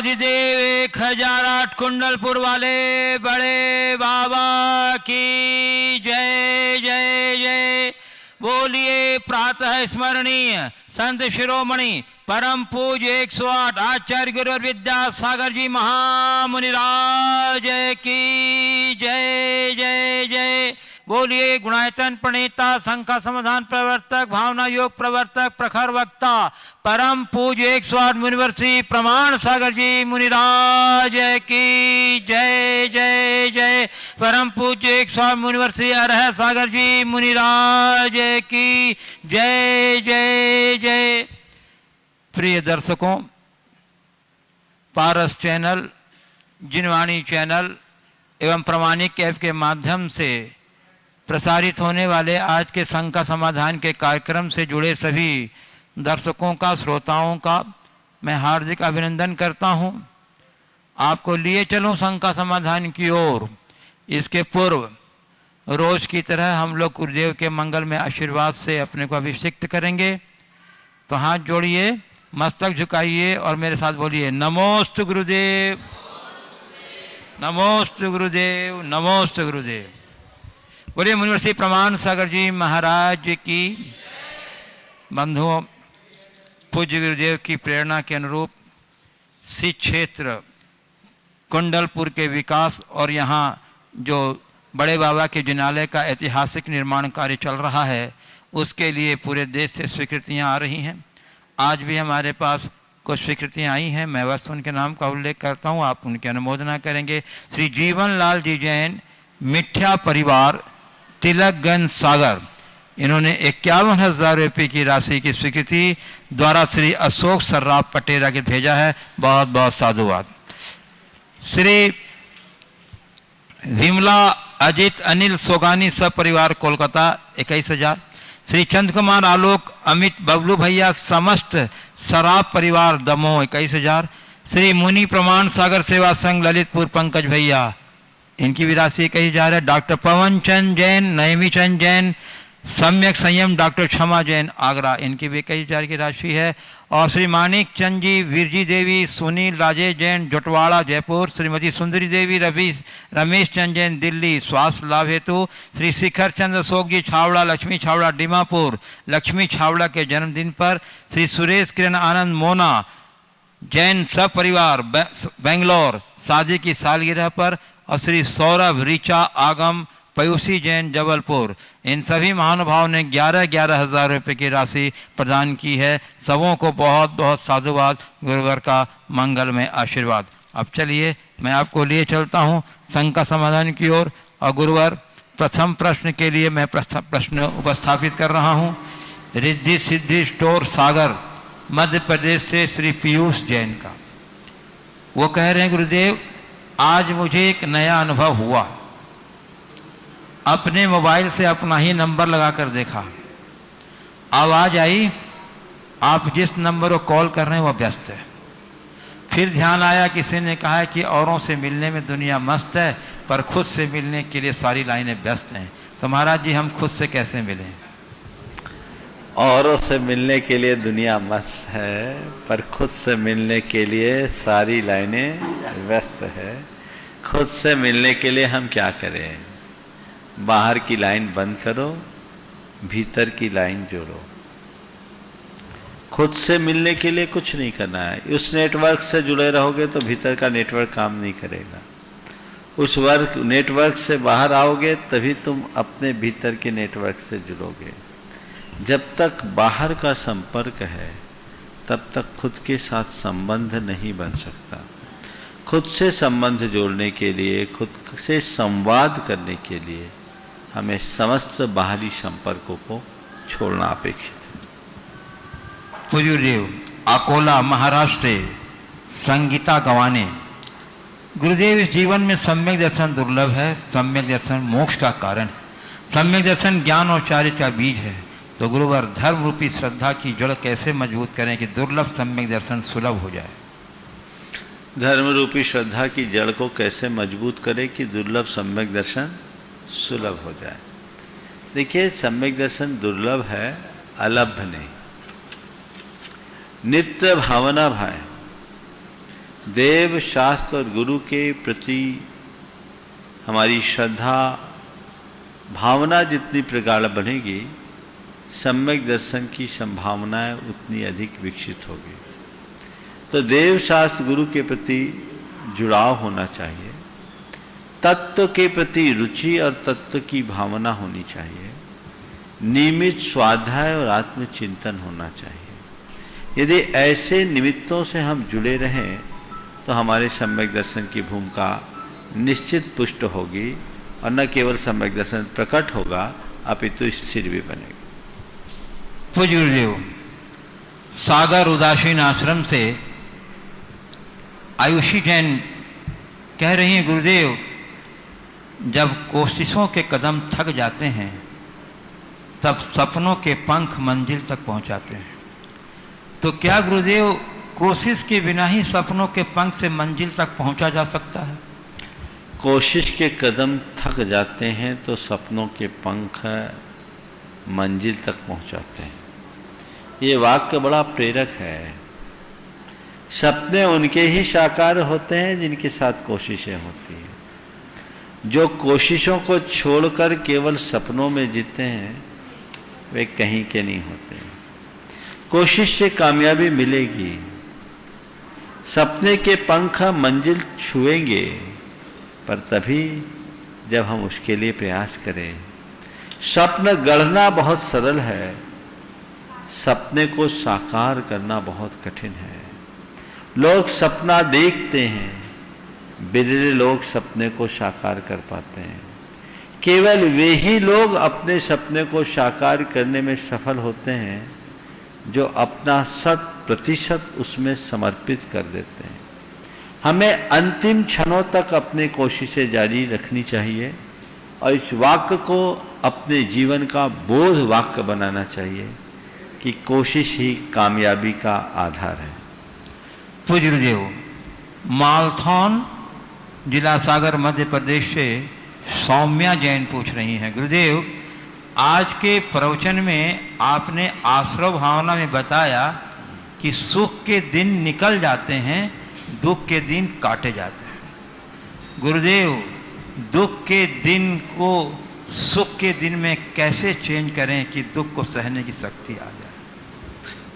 देवाधिदेव 1008 कुंडलपुर वाले बड़े बाबा की जय जय जय। बोलिए प्रातः स्मरणीय संत शिरोमणि परम पूज्य 108 आचार्य गुरु विद्यासागर जी महामुनिराज की जय जय जय। बोलिए गुणायतन प्रणेता संख्या समाधान प्रवर्तक भावना योग प्रवर्तक प्रखर वक्ता परम पूज्य 108 मुनिवर्षी प्रमाण सागर जी मुनिराज की जय जय जय। परम पूज्य 108 मुनिवर्षी अरह सागर जी मुनिराज की जय जय जय। प्रिय दर्शकों, पारस चैनल, जिनवाणी चैनल एवं प्रमाणिक ऐप के माध्यम से प्रसारित होने वाले आज के संघ का समाधान के कार्यक्रम से जुड़े सभी दर्शकों का, श्रोताओं का मैं हार्दिक अभिनंदन करता हूं। आपको लिए चलूं संघ का समाधान की ओर। इसके पूर्व रोज की तरह हम लोग गुरुदेव के मंगल में आशीर्वाद से अपने को अभिषिक्त करेंगे। तो हाथ जोड़िए, मस्तक झुकाइए और मेरे साथ बोलिए नमोस्तु गुरुदेव, नमोस्तु गुरुदेव, नमोस्तु गुरुदेव। बोलिए मुनिवर्षी प्रमाण सागर जी महाराज की। बंधुओं, पूज्य गुरुदेव की प्रेरणा के अनुरूप श्री क्षेत्र कुंडलपुर के विकास और यहाँ जो बड़े बाबा के जिनालय का ऐतिहासिक निर्माण कार्य चल रहा है, उसके लिए पूरे देश से स्वीकृतियाँ आ रही हैं। आज भी हमारे पास कुछ स्वीकृतियाँ आई हैं। मैं बस उनके नाम का उल्लेख करता हूँ, आप उनकी अनुमोदना करेंगे। श्री जीवन लाल जी जैन, मिठ्या परिवार, तिलकगंज सागर, इन्होंने 51,000 रुपये की राशि की स्वीकृति द्वारा श्री अशोक सर्राफ पटेरा के भेजा है। बहुत बहुत साधुवाद। श्री विमला अजित अनिल सोगानी सब परिवार कोलकाता 21,000। श्री चंद्र कुमार आलोक अमित बबलू भैया समस्त सराफ परिवार दमोह 21,000। श्री मुनि प्रमाण सागर सेवा संघ ललितपुर पंकज भैया, इनकी भी राशि 21,000 है। डॉक्टर पवन चंद जैन, नयमी चंद जैन, सम्यक संयम डॉक्टर क्षमा जैन आगरा, इनकी भी 21,000 की राशि है। और श्री मानिक चंद जी, वीरजी देवी, सुनील राजेश जैन जोटवाड़ा जयपुर, श्रीमती सुंदरी देवी, रमेश चंद जैन दिल्ली स्वास्थ्य लाभ हेतु, श्री शिखर चंद्र अशोक जी छावड़ा, लक्ष्मी छावड़ा दीमापुर, लक्ष्मी छावड़ा के जन्मदिन पर, श्री सुरेश किरण आनंद मोना जैन सब परिवार बेंगलोर शादी की सालगिरह पर, और श्री सौरभ ऋचा आगम पयूसी जैन जबलपुर, इन सभी महानुभाव ने 11,000 रुपये की राशि प्रदान की है। सबों को बहुत बहुत साधुवाद, गुरुवर का मंगल में आशीर्वाद। अब चलिए मैं आपको लिए चलता हूँ संघ का समाधान की ओर। और गुरुवर, प्रथम प्रश्न के लिए मैं प्रश्न उपस्थापित कर रहा हूँ। रिद्धि सिद्धि स्टोर सागर मध्य प्रदेश से श्री पीयूष जैन का। वो कह रहे हैं गुरुदेव, आज मुझे एक नया अनुभव हुआ। अपने मोबाइल से अपना ही नंबर लगाकर देखा, आवाज आई आप जिस नंबर को कॉल कर रहे हैं वो व्यस्त है। फिर ध्यान आया किसी ने कहा कि औरों से मिलने में दुनिया मस्त है, पर खुद से मिलने के लिए सारी लाइनें व्यस्त हैं। तो महाराज जी, हम खुद से कैसे मिलें? औरों से मिलने के लिए दुनिया मस्त है, पर खुद से मिलने के लिए सारी लाइनें व्यस्त है। खुद से मिलने के लिए हम क्या करें? बाहर की लाइन बंद करो, भीतर की लाइन जोड़ो। खुद से मिलने के लिए कुछ नहीं करना है। उस नेटवर्क से जुड़े रहोगे तो भीतर का नेटवर्क काम नहीं करेगा। उस नेटवर्क से बाहर आओगे तभी तुम अपने भीतर के नेटवर्क से जुड़ोगे। जब तक बाहर का संपर्क है तब तक खुद के साथ संबंध नहीं बन सकता। खुद से संबंध जोड़ने के लिए, खुद से संवाद करने के लिए हमें समस्त बाहरी संपर्कों को छोड़ना अपेक्षित है। पूज्य गुरुदेव, अकोला महाराष्ट्र से संगीता गवाने। गुरुदेव, इस जीवन में सम्यक दर्शन दुर्लभ है। सम्यक दर्शन मोक्ष का कारण है। सम्यक दर्शन ज्ञान और चारित्र का बीज है। तो गुरुवर, धर्म रूपी श्रद्धा की जड़ कैसे मजबूत करें कि दुर्लभ सम्यक दर्शन सुलभ हो जाए? धर्म रूपी श्रद्धा की जड़ को कैसे मजबूत करें कि दुर्लभ सम्यक दर्शन सुलभ हो जाए? देखिए, सम्यक दर्शन दुर्लभ है, अलभ्य नहीं। नित्य भावना भाई, देव शास्त्र और गुरु के प्रति हमारी श्रद्धा भावना जितनी प्रगाढ़ बनेगी, सम्यक दर्शन की संभावनाएं उतनी अधिक विकसित होगी। तो देव शास्त्र गुरु के प्रति जुड़ाव होना चाहिए, तत्व के प्रति रुचि और तत्व की भावना होनी चाहिए, नियमित स्वाध्याय और आत्मचिंतन होना चाहिए। यदि ऐसे निमित्तों से हम जुड़े रहें तो हमारे सम्यक दर्शन की भूमिका निश्चित पुष्ट होगी और न केवल सम्यक दर्शन प्रकट होगा अपितु स्थिर भी बनेगा। पूज्य गुरुदेव, सागर उदासीन आश्रम से आयुषी जैन कह रही हैं, गुरुदेव जब कोशिशों के कदम थक जाते हैं तब सपनों के पंख मंजिल तक पहुंचाते हैं। तो क्या गुरुदेव कोशिश के बिना ही सपनों के पंख से मंजिल तक पहुंचा जा सकता है? कोशिश के कदम थक जाते हैं तो सपनों के पंख मंजिल तक पहुंचाते हैं। ये वाक्य बड़ा प्रेरक है। सपने उनके ही साकार होते हैं जिनके साथ कोशिशें होती हैं। जो कोशिशों को छोड़कर केवल सपनों में जीते हैं वे कहीं के नहीं होते। कोशिश से कामयाबी मिलेगी। सपने के पंख मंजिल छुएंगे पर तभी जब हम उसके लिए प्रयास करें। स्वप्न गढ़ना बहुत सरल है, सपने को साकार करना बहुत कठिन है। लोग सपना देखते हैं, बिरले लोग सपने को साकार कर पाते हैं। केवल वे ही लोग अपने सपने को साकार करने में सफल होते हैं जो अपना 100% उसमें समर्पित कर देते हैं। हमें अंतिम क्षणों तक अपनी कोशिशें जारी रखनी चाहिए और इस वाक्य को अपने जीवन का बोध वाक्य बनाना चाहिए कि कोशिश ही कामयाबी का आधार है। पूज्य गुरुदेव, मालथौन जिला सागर मध्य प्रदेश से सौम्या जैन पूछ रही हैं, गुरुदेव आज के प्रवचन में आपने आश्रव भावना में बताया कि सुख के दिन निकल जाते हैं, दुख के दिन काटे जाते हैं। गुरुदेव दुख के दिन को सुख के दिन में कैसे चेंज करें कि दुख को सहने की शक्ति आ जाए?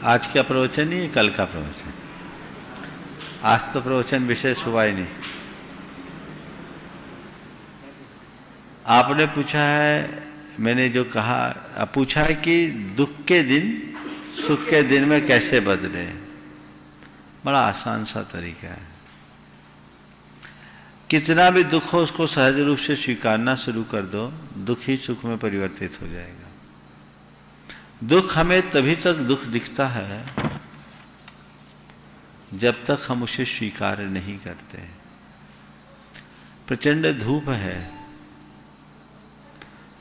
आज का प्रवचन ही कल का प्रवचन, आज तो प्रवचन विशेष हुआ ही नहीं। आपने पूछा है, मैंने जो कहा पूछा है कि दुख के दिन सुख के दिन में कैसे बदले। बड़ा आसान सा तरीका है। कितना भी दुख हो उसको सहज रूप से स्वीकारना शुरू कर दो, दुख ही सुख में परिवर्तित हो जाएगा। दुख हमें तभी तक दुख दिखता है जब तक हम उसे स्वीकार नहीं करते। प्रचंड धूप है,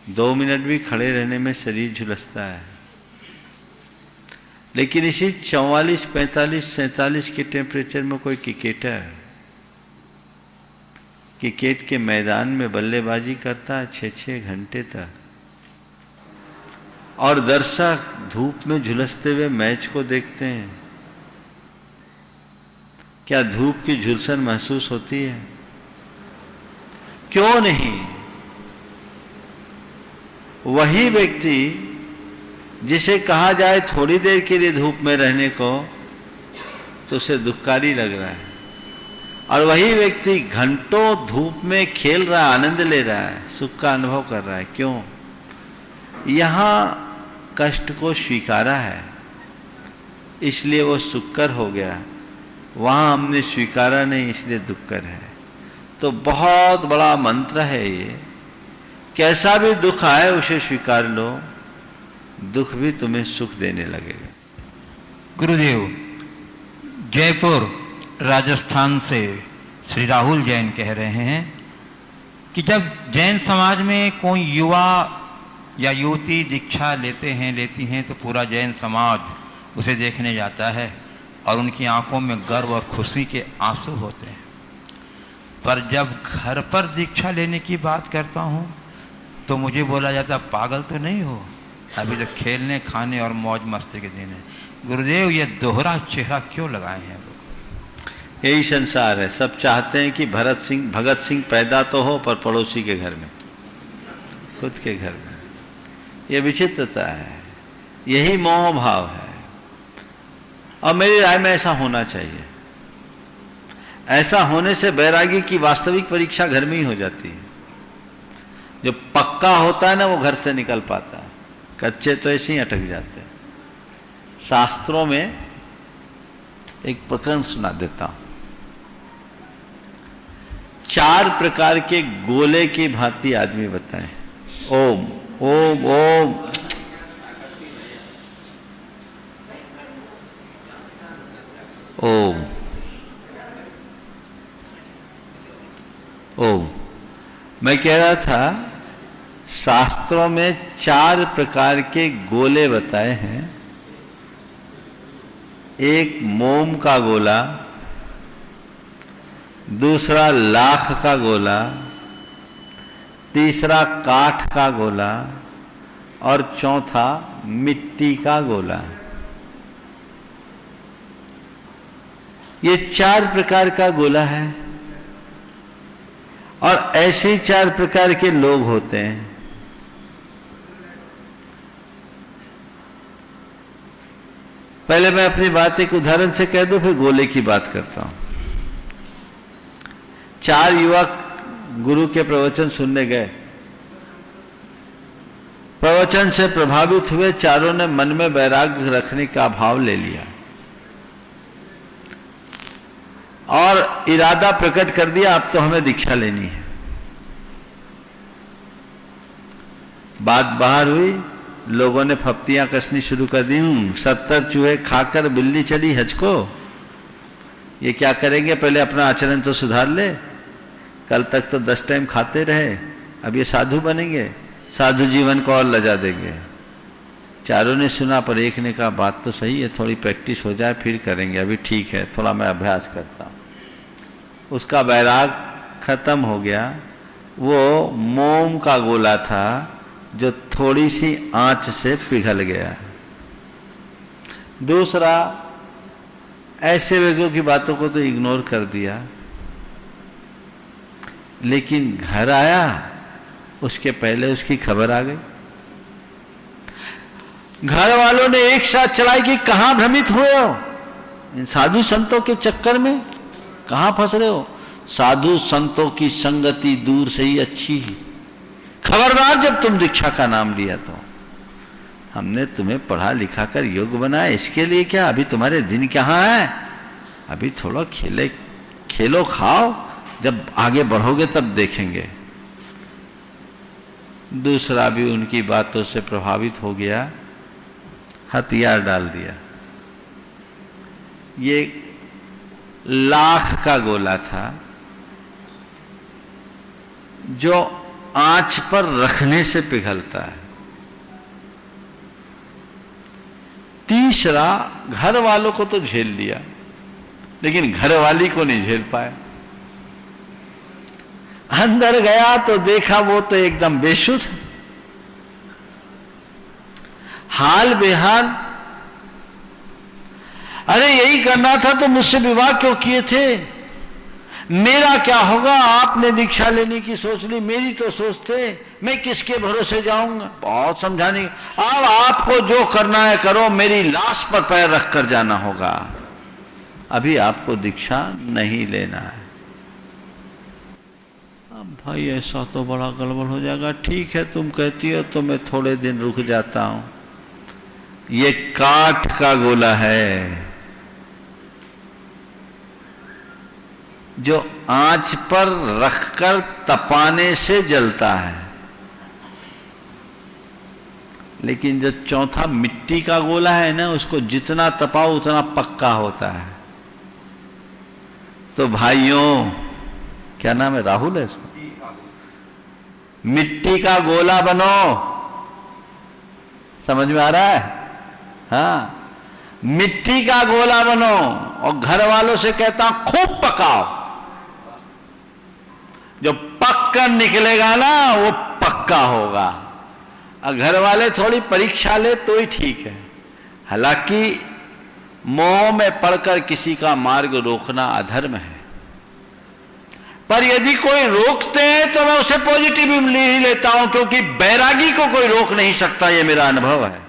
2 मिनट भी खड़े रहने में शरीर झुलसता है, लेकिन इसी 44, 45, 47 के टेम्परेचर में कोई क्रिकेट के मैदान में बल्लेबाजी करता है 6-6 घंटे तक, और दर्शक धूप में झुलसते हुए मैच को देखते हैं। क्या धूप की झुलसन महसूस होती है? क्यों नहीं? वही व्यक्ति जिसे कहा जाए थोड़ी देर के लिए धूप में रहने को तो उसे दुखकारी लग रहा है, और वही व्यक्ति घंटों धूप में खेल रहा है, आनंद ले रहा है, सुख का अनुभव कर रहा है। क्यों? यहां कष्ट को स्वीकारा है इसलिए वो सुखकर हो गया, वहां हमने स्वीकारा नहीं इसलिए दुखकर है। तो बहुत बड़ा मंत्र है ये, कैसा भी दुख आए उसे स्वीकार लो, दुख भी तुम्हें सुख देने लगेगा। गुरुदेव, जयपुर राजस्थान से श्री राहुल जैन कह रहे हैं कि जब जैन समाज में कोई युवा या युवती दीक्षा लेती हैं तो पूरा जैन समाज उसे देखने जाता है और उनकी आंखों में गर्व और खुशी के आंसू होते हैं। पर जब घर पर दीक्षा लेने की बात करता हूँ तो मुझे बोला जाता पागल तो नहीं हो, अभी तो खेलने खाने और मौज मस्ती के दिन है। गुरुदेव ये दोहरा चेहरा क्यों लगाए हैं लोग? यही संसार है। सब चाहते हैं कि भगत सिंह पैदा तो हो, पर पड़ोसी के घर में, खुद के घर में। ये विचित्रता है, यही मोह भाव है। और मेरी राय में ऐसा होना चाहिए। ऐसा होने से बैरागी की वास्तविक परीक्षा घर में ही हो जाती है। जो पक्का होता है ना, वो घर से निकल पाता है, कच्चे तो ऐसे ही अटक जाते हैं। शास्त्रों में एक प्रकरण सुना देता हूं। 4 प्रकार के गोले की भांति आदमी बताए। ओम ओम ओम, ओम ओम। मैं कह रहा था, शास्त्रों में 4 प्रकार के गोले बताए हैं। एक मोम का गोला, दूसरा लाख का गोला, तीसरा काठ का गोला और चौथा मिट्टी का गोला। ये 4 प्रकार का गोला है। और ऐसे 4 प्रकार के लोग होते हैं। पहले मैं अपनी बात एक उदाहरण से कह दूं, फिर गोले की बात करता हूं। 4 युवक गुरु के प्रवचन सुनने गए। प्रवचन से प्रभावित हुए। चारों ने मन में वैराग्य रखने का भाव ले लिया और इरादा प्रकट कर दिया, अब तो हमें दीक्षा लेनी है। बात बाहर हुई, लोगों ने फप्तियां कसनी शुरू कर दी। 70 चूहे खाकर बिल्ली चली हज को। ये क्या करेंगे, पहले अपना आचरण तो सुधार ले। कल तक तो 10 टाइम खाते रहे, अब ये साधु बनेंगे, साधु जीवन को और लजा देंगे। चारों ने सुना, पर एक ने कहा बात तो सही है, थोड़ी प्रैक्टिस हो जाए फिर करेंगे, अभी ठीक है, थोड़ा मैं अभ्यास करता हूं। उसका वैराग खत्म हो गया। वो मोम का गोला था जो थोड़ी सी आंच से पिघल गया। दूसरा, ऐसे लोगों की बातों को तो इग्नोर कर दिया, लेकिन घर आया उसके पहले उसकी खबर आ गई। घर वालों ने एक साथ चलाई कि कहां भ्रमित हुए हो, इन साधु संतों के चक्कर में कहां फंस रहे हो। साधु संतों की संगति दूर से ही अच्छी है। खबरदार, जब तुम दीक्षा का नाम लिया तो हमने तुम्हें पढ़ा लिखा कर योग्य बनाया, इसके लिए क्या, अभी तुम्हारे दिन कहाँ है, अभी थोड़ा खेलो खाओ, जब आगे बढ़ोगे तब देखेंगे। दूसरा भी उनकी बातों से प्रभावित हो गया, हथियार डाल दिया। ये लाख का गोला था जो आंच पर रखने से पिघलता है। तीसरा, घर वालों को तो झेल लिया, लेकिन घरवाली को नहीं झेल पाया। अंदर गया तो देखा वो तो एकदम बेसुध, हाल बेहाल। अरे यही करना था तो मुझसे विवाह क्यों किए थे, मेरा क्या होगा, आपने दीक्षा लेने की सोच ली, मेरी तो सोच थे, मैं किसके भरोसे जाऊंगा। बहुत समझाने, अब आपको जो करना है करो, मेरी लाश पर पैर रखकर जाना होगा, अभी आपको दीक्षा नहीं लेना है। अब भाई ऐसा तो बड़ा गड़बड़ हो जाएगा। ठीक है, तुम कहती हो तो मैं थोड़े दिन रुक जाता हूं। ये काठ का गोला है जो आंच पर रखकर तपाने से जलता है, लेकिन जो चौथा मिट्टी का गोला है ना, उसको जितना तपाओ उतना पक्का होता है। तो भाइयों, क्या नाम है, राहुल है इसको, मिट्टी का गोला बनो। समझ में आ रहा है? हाँ, मिट्टी का गोला बनो। और घर वालों से कहता हूं खूब पकाओ, जो पक कर निकलेगा ना वो पक्का होगा। और घर वाले थोड़ी परीक्षा ले तो ही ठीक है। हालांकि मोह में पड़कर किसी का मार्ग रोकना अधर्म है, पर यदि कोई रोकते हैं तो मैं उसे पॉजिटिवली ही लेता हूं, क्योंकि बैरागी को कोई रोक नहीं सकता, यह मेरा अनुभव है।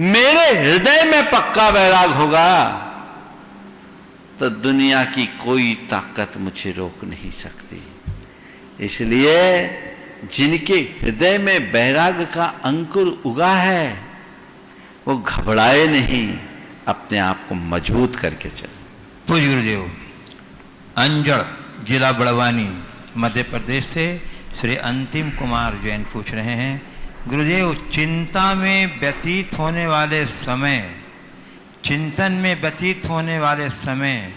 मेरे हृदय में पक्का वैराग होगा तो दुनिया की कोई ताकत मुझे रोक नहीं सकती। इसलिए जिनके हृदय में वैराग का अंकुर उगा है वो घबराए नहीं, अपने आप को मजबूत करके चले। पूज्य गुरुदेव, अंजड़ जिला बड़वानी मध्य प्रदेश से श्री अंतिम कुमार जैन पूछ रहे हैं, गुरुदेव चिंता में व्यतीत होने वाले समय, चिंतन में व्यतीत होने वाले समय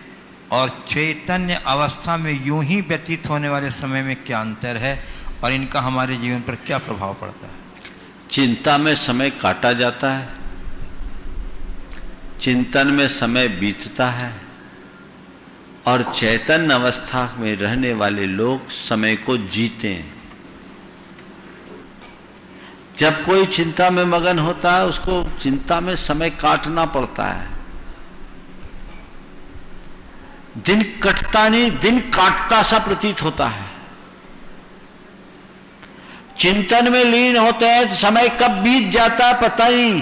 और चैतन्य अवस्था में यूं ही व्यतीत होने वाले समय में क्या अंतर है और इनका हमारे जीवन पर क्या प्रभाव पड़ता है? चिंता में समय काटा जाता है, चिंतन में समय बीतता है, और चैतन्य अवस्था में रहने वाले लोग समय को जीते हैं। जब कोई चिंता में मगन होता है उसको चिंता में समय काटना पड़ता है, दिन कटता नहीं, दिन काटता सा प्रतीत होता है। चिंतन में लीन होते हैं तो समय कब बीत जाता है पता ही,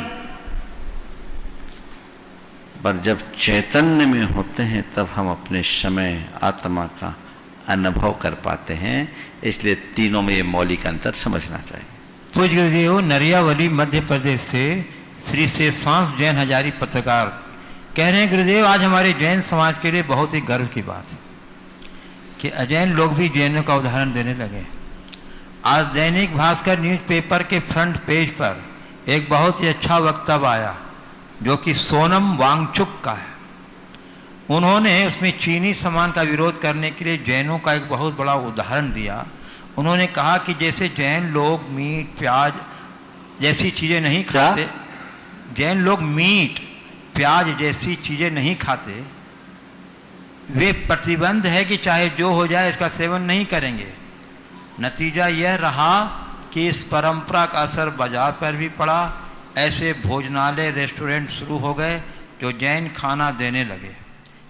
पर जब चैतन्य में होते हैं तब हम अपने समय आत्मा का अनुभव कर पाते हैं। इसलिए तीनों में ये मौलिक अंतर समझना चाहिए। पूज्य गुरुदेव, नरियावली मध्य प्रदेश से श्री शेषांश जैन हजारी पत्रकार कह रहे हैं, गुरुदेव आज हमारे जैन समाज के लिए बहुत ही गर्व की बात है कि अजैन लोग भी जैनों का उदाहरण देने लगे। आज दैनिक भास्कर न्यूज़पेपर के फ्रंट पेज पर एक बहुत ही अच्छा वक्तव्य आया जो कि सोनम वांगचुक का है। उन्होंने उसमें चीनी सामान का विरोध करने के लिए जैनों का एक बहुत बड़ा उदाहरण दिया। उन्होंने कहा कि जैसे जैन लोग मीट प्याज जैसी चीज़ें नहीं खाते, जैन लोग मीट प्याज जैसी चीज़ें नहीं खाते, वे प्रतिबंध है कि चाहे जो हो जाए इसका सेवन नहीं करेंगे। नतीजा यह रहा कि इस परंपरा का असर बाजार पर भी पड़ा। ऐसे भोजनालय रेस्टोरेंट शुरू हो गए जो जैन खाना देने लगे।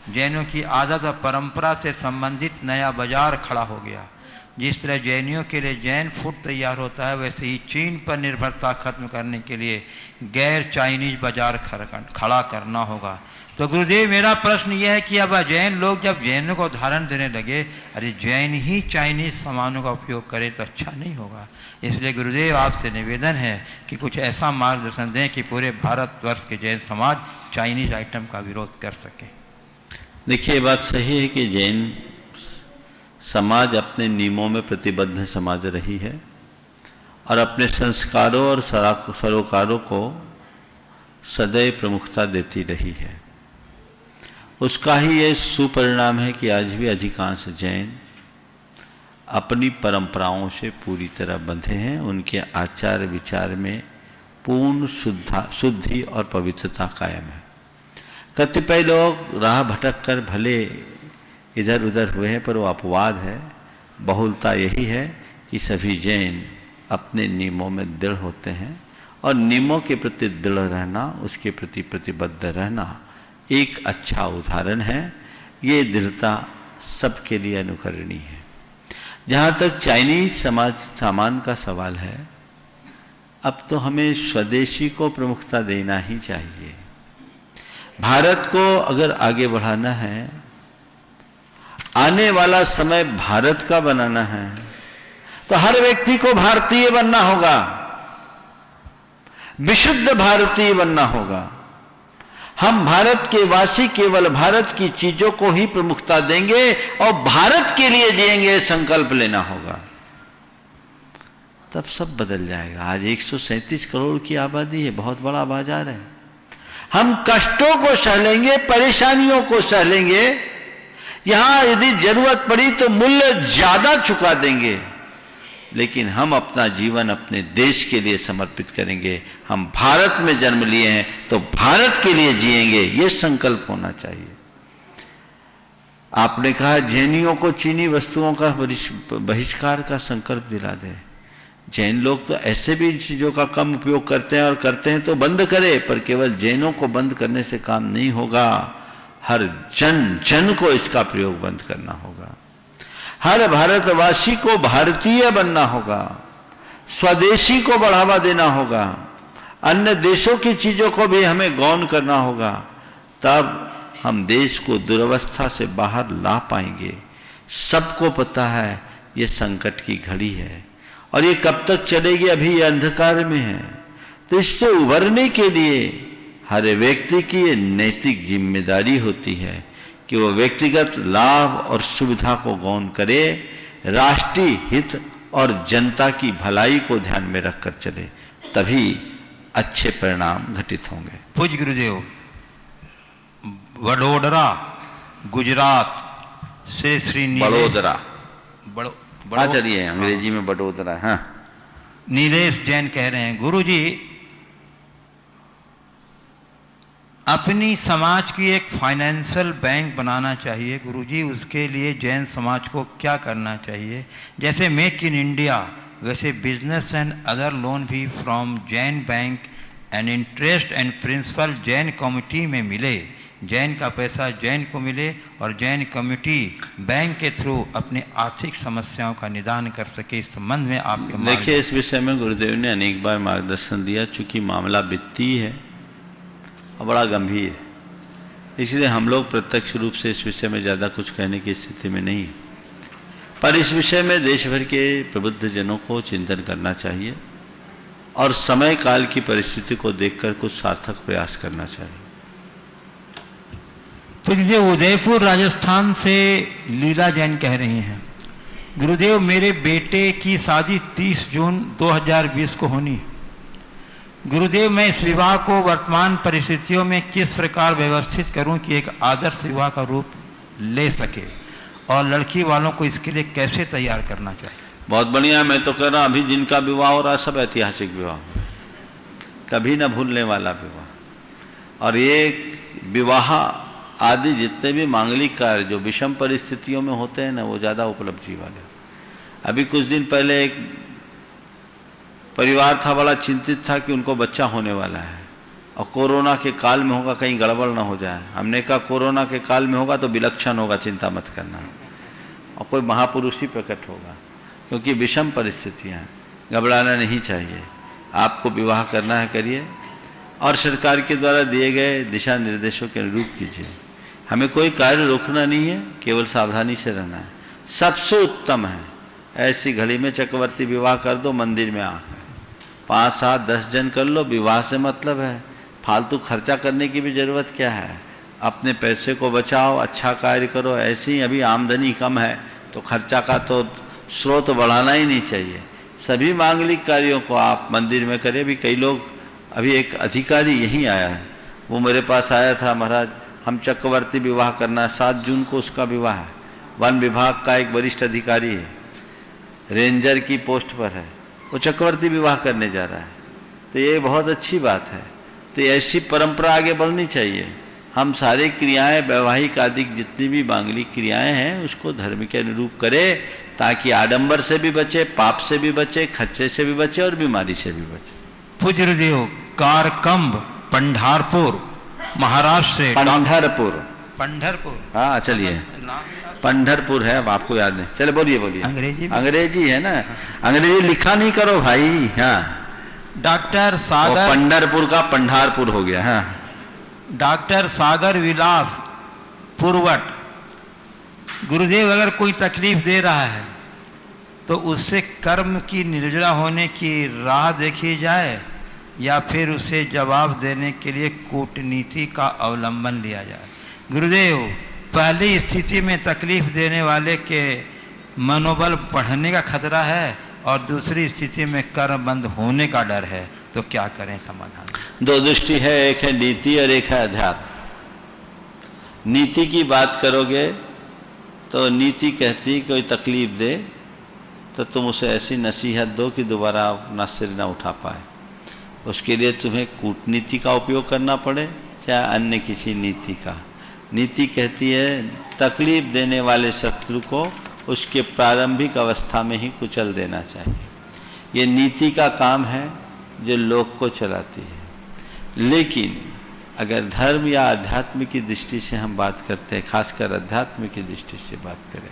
जैनों की आदत और परंपरा से संबंधित नया बाजार खड़ा हो गया। जिस तरह जैनियों के लिए जैन फूड तैयार होता है, वैसे ही चीन पर निर्भरता खत्म करने के लिए गैर चाइनीज बाजार खड़ा करना होगा। तो गुरुदेव, मेरा प्रश्न यह है कि अब जैन लोग जब जैनों को उदाहरण देने लगे, अरे जैन ही चाइनीज सामानों का उपयोग करे तो अच्छा नहीं होगा। इसलिए गुरुदेव आपसे निवेदन है कि कुछ ऐसा मार्गदर्शन दें कि पूरे भारतवर्ष के जैन समाज चाइनीज आइटम का विरोध कर सके। देखिए, बात सही है कि जैन समाज अपने नियमों में प्रतिबद्ध समाज रही है और अपने संस्कारों और सरोकारों को सदैव प्रमुखता देती रही है। उसका ही ये सुपरिणाम है कि आज भी अधिकांश जैन अपनी परंपराओं से पूरी तरह बंधे हैं। उनके आचार विचार में पूर्ण शुद्धि और पवित्रता कायम है। कतिपय लोग राह भटक कर भले इधर उधर हुए हैं, पर वो अपवाद है। बहुलता यही है कि सभी जैन अपने नियमों में दृढ़ होते हैं और नियमों के प्रति दृढ़ रहना, उसके प्रति प्रतिबद्ध रहना एक अच्छा उदाहरण है। ये दृढ़ता सबके लिए अनुकरणीय है। जहाँ तक चाइनीज सामान का सवाल है, अब तो हमें स्वदेशी को प्रमुखता देना ही चाहिए। भारत को अगर आगे बढ़ाना है, आने वाला समय भारत का बनाना है, तो हर व्यक्ति को भारतीय बनना होगा, विशुद्ध भारतीय बनना होगा। हम भारत के वासी केवल भारत की चीजों को ही प्रमुखता देंगे और भारत के लिए जिएंगे, संकल्प लेना होगा, तब सब बदल जाएगा। आज 137 करोड़ की आबादी है, बहुत बड़ा बाजार है। हम कष्टों को सह लेंगे, परेशानियों को सह लेंगे, यहां यदि जरूरत पड़ी तो मूल्य ज्यादा चुका देंगे, लेकिन हम अपना जीवन अपने देश के लिए समर्पित करेंगे। हम भारत में जन्म लिए हैं तो भारत के लिए जिएंगे, यह संकल्प होना चाहिए। आपने कहा जैनियों को चीनी वस्तुओं का बहिष्कार का संकल्प दिला दे। जैन लोग तो ऐसे भी इन चीजों का कम उपयोग करते हैं, और करते हैं तो बंद करे, पर केवल जैनों को बंद करने से काम नहीं होगा, हर जन को इसका प्रयोग बंद करना होगा। हर भारतवासी को भारतीय बनना होगा, स्वदेशी को बढ़ावा देना होगा, अन्य देशों की चीजों को भी हमें गौण करना होगा, तब हम देश को दुर्वस्था से बाहर ला पाएंगे। सबको पता है ये संकट की घड़ी है, और ये कब तक चलेगी, अभी ये अंधकार में है। तो इससे उभरने के लिए हर व्यक्ति की ये नैतिक जिम्मेदारी होती है कि वो व्यक्तिगत लाभ और सुविधा को गौण करे, राष्ट्रीय हित और जनता की भलाई को ध्यान में रखकर चले, तभी अच्छे परिणाम घटित होंगे। पूज्य गुरुदेव, वडोदरा गुजरात से श्री बड़ोदरा, हाँ चलिए, अंग्रेजी में बड़ोदरा। हाँ, नीलेश जैन कह रहे हैं, गुरुजी अपनी समाज की एक फाइनेंशियल बैंक बनाना चाहिए। गुरुजी उसके लिए जैन समाज को क्या करना चाहिए? जैसे मेक इन इंडिया, वैसे बिजनेस एंड अदर लोन भी from Jain bank and interest and principal Jain committee में मिले, जैन का पैसा जैन को मिले और जैन कमिटी बैंक के थ्रू अपने आर्थिक समस्याओं का निदान कर सके। इस संबंध में आप देखिए, इस विषय में गुरुदेव ने अनेक बार मार्गदर्शन दिया। चूंकि मामला वित्तीय है और बड़ा गंभीर है, इसलिए हम लोग प्रत्यक्ष रूप से इस विषय में ज़्यादा कुछ कहने की स्थिति में नहीं है, पर इस विषय में देश भर के प्रबुद्ध जनों को चिंतन करना चाहिए और समय काल की परिस्थिति को देखकर कुछ सार्थक प्रयास करना चाहिए। तो ये उदयपुर राजस्थान से लीला जैन कह रही हैं, गुरुदेव मेरे बेटे की शादी 30 जून 2020 को होनी है। गुरुदेव मैं इस विवाह को वर्तमान परिस्थितियों में किस प्रकार व्यवस्थित करूं कि एक आदर्श विवाह का रूप ले सके, और लड़की वालों को इसके लिए कैसे तैयार करना चाहिए? बहुत बढ़िया। मैं तो कह रहा अभी जिनका विवाह हो रहा है सब ऐतिहासिक विवाह, कभी ना भूलने वाला विवाह। और ये विवाह आदि जितने भी मांगलिक कार्य जो विषम परिस्थितियों में होते हैं ना, वो ज़्यादा उपलब्धि वाले। अभी कुछ दिन पहले एक परिवार था, बड़ा चिंतित था कि उनको बच्चा होने वाला है और कोरोना के काल में होगा, कहीं गड़बड़ ना हो जाए। हमने कहा कोरोना के काल में होगा तो विलक्षण होगा, चिंता मत करना, और कोई महापुरुष ही प्रकट होगा, क्योंकि विषम परिस्थितियाँ हैं, घबराना नहीं चाहिए। आपको विवाह करना है करिए, और सरकार के द्वारा दिए गए दिशा निर्देशों के अनुरूप कीजिए। हमें कोई कार्य रोकना नहीं है, केवल सावधानी से रहना है। सबसे उत्तम है ऐसी घड़ी में चक्रवर्ती विवाह कर दो, मंदिर में आकर 5, 7, 10 जन कर लो, विवाह से मतलब है। फालतू खर्चा करने की भी जरूरत क्या है? अपने पैसे को बचाओ, अच्छा कार्य करो। ऐसी अभी आमदनी कम है तो खर्चा का तो स्रोत बढ़ाना ही नहीं चाहिए। सभी मांगलिक कार्यों को आप मंदिर में करें। भी कई लोग, अभी एक अधिकारी यहीं आया है, वो मेरे पास आया था, महाराज हम चक्रवर्ती विवाह करना है, 7 जून को उसका विवाह है। वन विभाग का एक वरिष्ठ अधिकारी है, रेंजर की पोस्ट पर है, वो चक्रवर्ती विवाह करने जा रहा है। तो ये बहुत अच्छी बात है। तो ऐसी परंपरा आगे बढ़नी चाहिए। हम सारी क्रियाएं, वैवाहिक आदि जितनी भी मांगलिक क्रियाएं हैं, उसको धर्म के अनुरूप करें, ताकि आडंबर से भी बचे, पाप से भी बचे, खर्चे से भी बचे और बीमारी से भी बचे। पूज्य गुरुदेव, कारकंब पंढरपुर महाराष्ट्र से। पंढरपुर, हाँ चलिए, पंढरपुर है, अब आपको याद नहीं। चले बोलिए बोलिए। अंग्रेजी है ना, अंग्रेजी लिखा नहीं करो भाई। हाँ, डॉक्टर सागर, पंढरपुर का पंढरपुर हो गया। हाँ, डॉक्टर सागर विलास पुरवट, गुरुदेव अगर कोई तकलीफ दे रहा है तो उससे कर्म की निर्जरा होने की राह देखी जाए, या फिर उसे जवाब देने के लिए कूटनीति का अवलंबन लिया जाए। गुरुदेव, पहली स्थिति में तकलीफ देने वाले के मनोबल बढ़ने का खतरा है और दूसरी स्थिति में कर्म बंद होने का डर है, तो क्या करें? समाधान? 2 दृष्टि है, एक है नीति और एक है अध्यात्म। नीति की बात करोगे तो नीति कहती कोई तकलीफ दे तो तुम उसे ऐसी नसीहत दो कि दोबारा अपना सिर न उठा पाए। उसके लिए तुम्हें कूटनीति का उपयोग करना पड़े, चाहे अन्य किसी नीति का। नीति कहती है तकलीफ देने वाले शत्रु को उसके प्रारंभिक अवस्था में ही कुचल देना चाहिए। ये नीति का काम है जो लोक को चलाती है। लेकिन अगर धर्म या अध्यात्म की दृष्टि से हम बात करते हैं, खासकर अध्यात्म की दृष्टि से बात करें,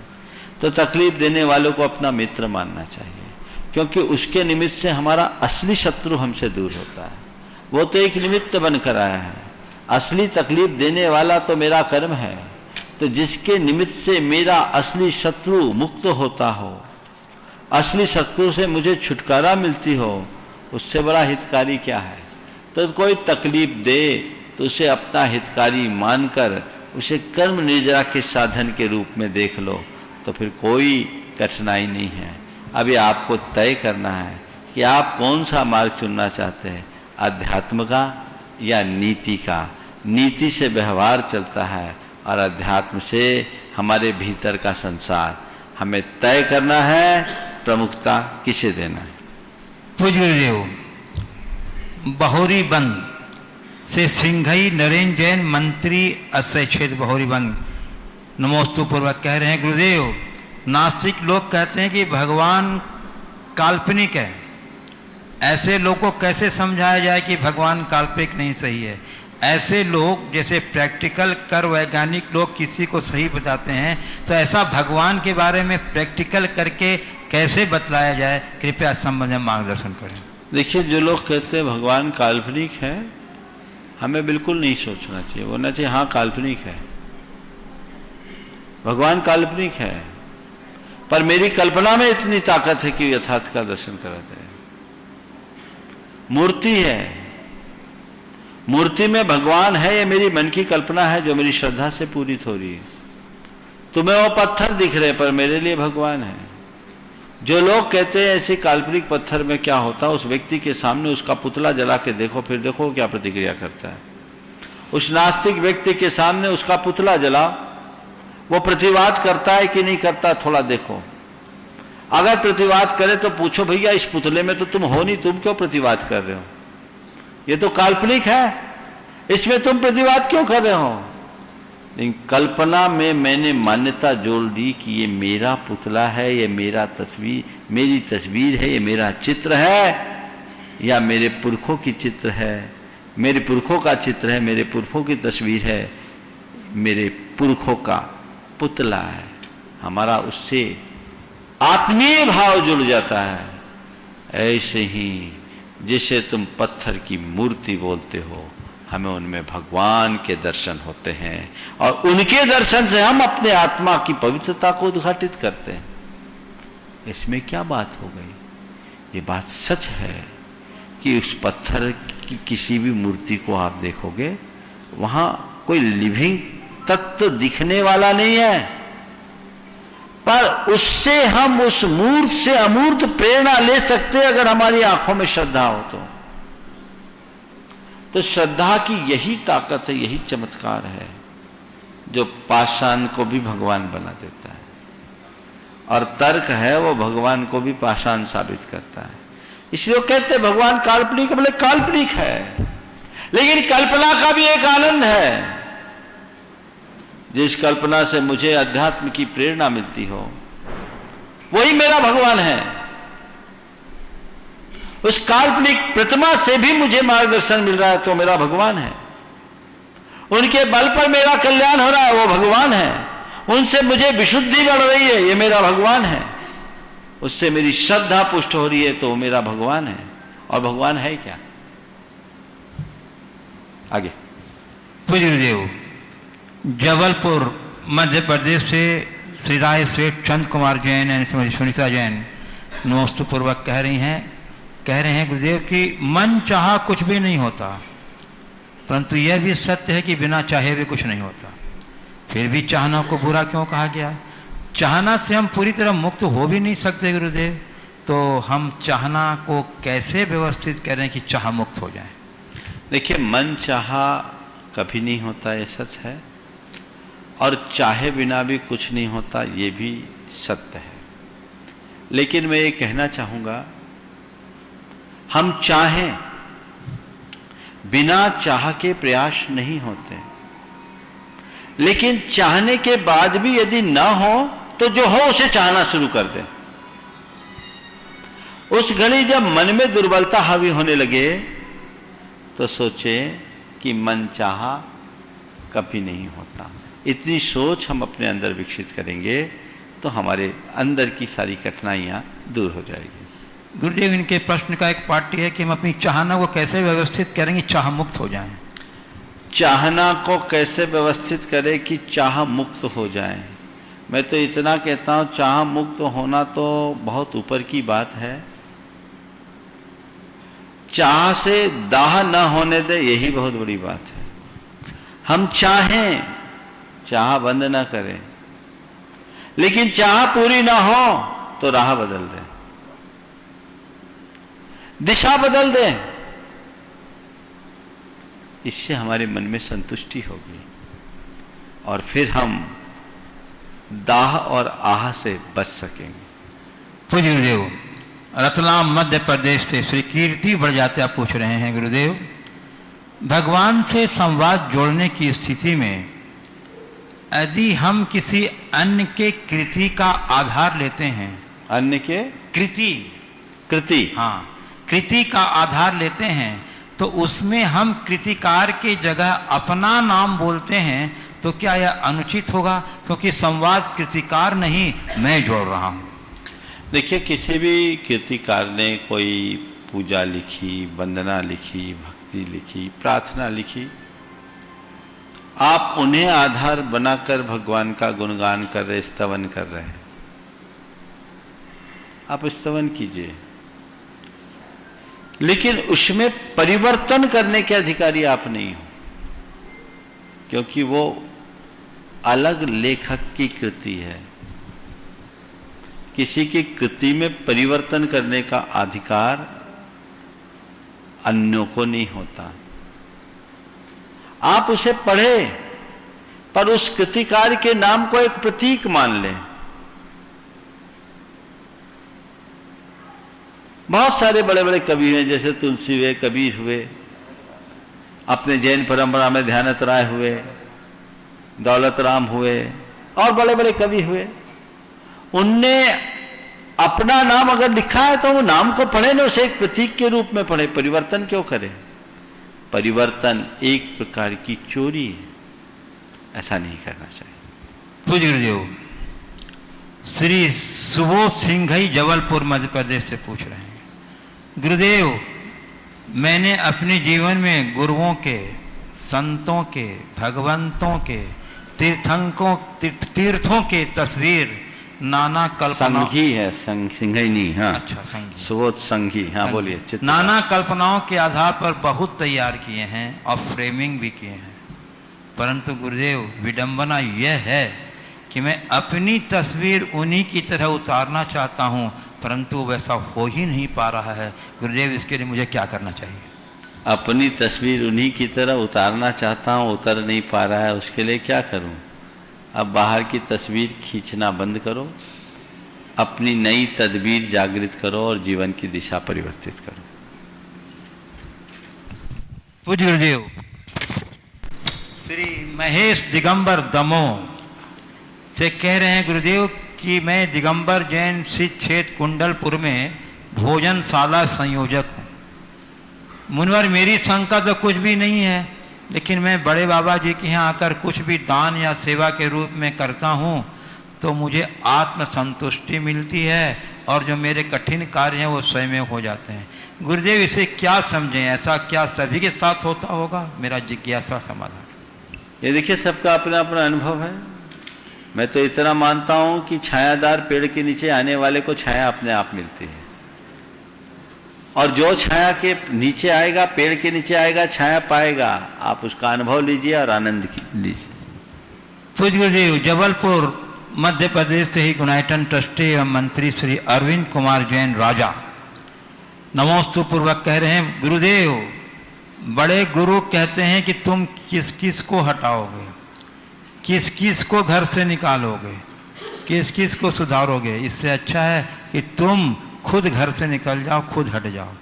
तो तकलीफ देने वालों को अपना मित्र मानना चाहिए, क्योंकि उसके निमित्त से हमारा असली शत्रु हमसे दूर होता है। वो तो एक निमित्त बनकर आया है, असली तकलीफ देने वाला तो मेरा कर्म है। तो जिसके निमित्त से मेरा असली शत्रु मुक्त होता हो, असली शत्रु से मुझे छुटकारा मिलती हो, उससे बड़ा हितकारी क्या है। तो कोई तकलीफ दे तो उसे अपना हितकारी मानकर उसे कर्म निर्जरा के साधन के रूप में देख लो, तो फिर कोई कठिनाई नहीं है। अभी आपको तय करना है कि आप कौन सा मार्ग चुनना चाहते हैं, अध्यात्म का या नीति का। नीति से व्यवहार चलता है और अध्यात्म से हमारे भीतर का संसार। हमें तय करना है प्रमुखता किसे देना है। पूज्य देव बहोरी बंद से सिंघई नरेंद्र जैन मंत्री अक्षय क्षेत्र बहोरी बंद नमोस्तु पूर्वक कह रहे हैं, गुरुदेव नास्तिक लोग कहते हैं कि भगवान काल्पनिक है। ऐसे लोग को कैसे समझाया जाए कि भगवान काल्पनिक नहीं सही है। ऐसे लोग जैसे प्रैक्टिकल कर वैज्ञानिक लोग किसी को सही बताते हैं, तो ऐसा भगवान के बारे में प्रैक्टिकल करके कैसे बतलाया जाए, कृपया संबंध में मार्गदर्शन करें। देखिए, जो लोग कहते हैं भगवान काल्पनिक है, हमें बिल्कुल नहीं सोचना चाहिए। बोलना चाहिए हाँ काल्पनिक है, भगवान काल्पनिक है, पर मेरी कल्पना में इतनी ताकत है कि यथार्थ का दर्शन कराते हैं। मूर्ति है, मूर्ति में भगवान है, ये मेरी मन की कल्पना है जो मेरी श्रद्धा से पूरित हो रही है। तुम्हें वो पत्थर दिख रहे पर मेरे लिए भगवान है। जो लोग कहते हैं ऐसे काल्पनिक पत्थर में क्या होता है, उस व्यक्ति के सामने उसका पुतला जला के देखो, फिर देखो क्या प्रतिक्रिया करता है। उस नास्तिक व्यक्ति के सामने उसका पुतला जला, वो प्रतिवाद करता है कि नहीं करता, थोड़ा देखो। अगर प्रतिवाद करे तो पूछो भैया इस पुतले में तो तुम हो नहीं, तुम क्यों प्रतिवाद कर रहे हो? ये तो काल्पनिक है, इसमें तुम प्रतिवाद क्यों कर रहे हो? लेकिन कल्पना में मैंने मान्यता जोड़ दी कि ये मेरा पुतला है, ये मेरा तस्वीर, मेरी तस्वीर है, ये मेरा चित्र है, या मेरे पुरखों की चित्र है, मेरे पुरखों का चित्र है, मेरे पुरखों की तस्वीर है, मेरे पुरखों का पुतला है। हमारा उससे आत्मीय भाव जुड़ जाता है। ऐसे ही जिसे तुम पत्थर की मूर्ति बोलते हो, हमें उनमें भगवान के दर्शन होते हैं, और उनके दर्शन से हम अपने आत्मा की पवित्रता को उद्घाटित करते हैं। इसमें क्या बात हो गई? ये बात सच है कि उस पत्थर की किसी भी मूर्ति को आप देखोगे, वहां कोई लिविंग तत्व दिखने वाला नहीं है, पर उससे हम उस मूर्त से अमूर्त प्रेरणा ले सकते हैं अगर हमारी आंखों में श्रद्धा हो तो श्रद्धा की यही ताकत है, यही चमत्कार है जो पाषाण को भी भगवान बना देता है, और तर्क है वो भगवान को भी पाषाण साबित करता है। इसलिए वो कहते हैं भगवान काल्पनिक, बोले काल्पनिक है, लेकिन कल्पना का भी एक आनंद है। जिस कल्पना से मुझे अध्यात्म की प्रेरणा मिलती हो, वही मेरा भगवान है। उस काल्पनिक प्रतिमा से भी मुझे मार्गदर्शन मिल रहा है तो मेरा भगवान है। उनके बल पर मेरा कल्याण हो रहा है, वो भगवान है। उनसे मुझे विशुद्धि बढ़ रही है, ये मेरा भगवान है। उससे मेरी श्रद्धा पुष्ट हो रही है तो वो मेरा भगवान है। और भगवान है क्या? आगे। पूज्य देव जबलपुर मध्य प्रदेश से श्री राय सेठ चंद कुमार जैन यानी सुनीता जैन नमोस्तु पूर्वक कह रहे हैं गुरुदेव कि मन चाहा कुछ भी नहीं होता, परंतु यह भी सत्य है कि बिना चाहे भी कुछ नहीं होता। फिर भी चाहना को बुरा क्यों कहा गया? चाहना से हम पूरी तरह मुक्त हो भी नहीं सकते गुरुदेव, तो हम चाहना को कैसे व्यवस्थित करें कि चाह मुक्त हो जाए? देखिए, मन चाहा कभी नहीं होता, ये सच है, और चाहे बिना भी कुछ नहीं होता, ये भी सत्य है। लेकिन मैं ये कहना चाहूँगा, हम चाहें, बिना चाह के प्रयास नहीं होते, लेकिन चाहने के बाद भी यदि ना हो तो जो हो उसे चाहना शुरू कर दें। उस घड़ी जब मन में दुर्बलता हावी होने लगे तो सोचे कि मन चाहा कभी नहीं होता। इतनी सोच हम अपने अंदर विकसित करेंगे तो हमारे अंदर की सारी कठिनाइयां दूर हो जाएगी। गुरुदेव, इनके प्रश्न का एक पार्ट है कि हम अपनी चाहना को कैसे व्यवस्थित करेंगे चाह मुक्त हो जाएं। चाहना को कैसे व्यवस्थित करें कि चाह मुक्त हो जाए। मैं तो इतना कहता हूं, चाह मुक्त होना तो बहुत ऊपर की बात है। चाह से दाह न होने दे, यही बहुत बड़ी बात है। हम चाहें, चाह बंद ना करें, लेकिन चाह पूरी ना हो तो राह बदल दें, दिशा बदल दें। इससे हमारे मन में संतुष्टि होगी और फिर हम दाह और आह से बच सकेंगे। पूज्य गुरुदेव, रतलाम मध्य प्रदेश से श्री कीर्ति बड़जात्या पूछ रहे हैं, गुरुदेव भगवान से संवाद जोड़ने की स्थिति में यदि हम किसी अन्य के कृति का आधार लेते हैं, अन्य के कृति, हाँ, कृति का आधार लेते हैं तो उसमें हम कृतिकार की जगह अपना नाम बोलते हैं तो क्या यह अनुचित होगा? क्योंकि संवाद कृतिकार नहीं, मैं जोड़ रहा हूं। देखिए, किसी भी कृतिकार ने कोई पूजा लिखी, वंदना लिखी, भक्ति लिखी, प्रार्थना लिखी, आप उन्हें आधार बनाकर भगवान का गुणगान कर रहे, स्तवन कर रहे हैं। आप स्तवन कीजिए, लेकिन उसमें परिवर्तन करने के अधिकारी आप नहीं हो, क्योंकि वो अलग लेखक की कृति है। किसी की कृति में परिवर्तन करने का अधिकार अन्यों को नहीं होता। आप उसे पढ़े, पर उस कृतिकार के नाम को एक प्रतीक मान लें। बहुत सारे बड़े बड़े कवि हैं, जैसे तुलसी हुए, कबीर हुए, अपने जैन परंपरा में ध्यानत राय हुए, दौलत राम हुए, और बड़े बड़े कवि हुए। उनने अपना नाम अगर लिखा है तो वो नाम को पढ़े ना, उसे एक प्रतीक के रूप में पढ़े। परिवर्तन क्यों करें? परिवर्तन एक प्रकार की चोरी है, ऐसा नहीं करना चाहिए। पूज्य गुरुदेव, श्री सुबोध सिंघई जबलपुर मध्य प्रदेश से पूछ रहे हैं, गुरुदेव मैंने अपने जीवन में गुरुओं के, संतों के, भगवंतों के, तीर्थों के तस्वीर नाना कल्पना, संघी है, सिंघई नहीं, हाँ अच्छा, संघी, सुबोध संघी, हाँ बोलिए। नाना कल्पनाओं के आधार पर बहुत तैयार किए हैं और फ्रेमिंग भी किए हैं, परंतु गुरुदेव विडंबना यह है कि मैं अपनी तस्वीर उन्हीं की तरह उतारना चाहता हूं, परंतु वैसा हो ही नहीं पा रहा है। गुरुदेव, इसके लिए मुझे क्या करना चाहिए? अपनी तस्वीर उन्हीं की तरह उतारना चाहता हूं, उतर नहीं पा रहा है, उसके लिए क्या करूं? अब बाहर की तस्वीर खींचना बंद करो, अपनी नई तदबीर जागृत करो और जीवन की दिशा परिवर्तित करो। पूज्य गुरुदेव, श्री महेश दिगंबर दमोह से कह रहे हैं, गुरुदेव कि मैं दिगंबर जैन सिद्ध क्षेत्र कुंडलपुर में भोजनशाला संयोजक हूँ। मुनवर, मेरी शंका तो कुछ भी नहीं है, लेकिन मैं बड़े बाबा जी के यहाँ आकर कुछ भी दान या सेवा के रूप में करता हूँ तो मुझे आत्म संतुष्टि मिलती है और जो मेरे कठिन कार्य हैं वो स्वयं हो जाते हैं। गुरुदेव, इसे क्या समझें? ऐसा क्या सभी के साथ होता होगा? मेरा जिज्ञासा समाधान। ये देखिए, सबका अपना अपना अनुभव है। मैं तो इतना मानता हूं कि छायादार पेड़ के नीचे आने वाले को छाया अपने आप मिलती है, और जो छाया के नीचे आएगा, पेड़ के नीचे आएगा, छाया पाएगा। आप उसका अनुभव लीजिए और आनंद लीजिए। पूज्य गुरुदेव, जबलपुर मध्य प्रदेश से ही गुणायतन ट्रस्टी एवं मंत्री श्री अरविंद कुमार जैन राजा नमोस्तु पूर्वक कह रहे हैं, गुरुदेव बड़े गुरु कहते हैं कि तुम किस किस को हटाओगे, किस किस को घर से निकालोगे, किस किस को सुधारोगे। इससे अच्छा है कि तुम खुद घर से निकल जाओ, खुद हट जाओ।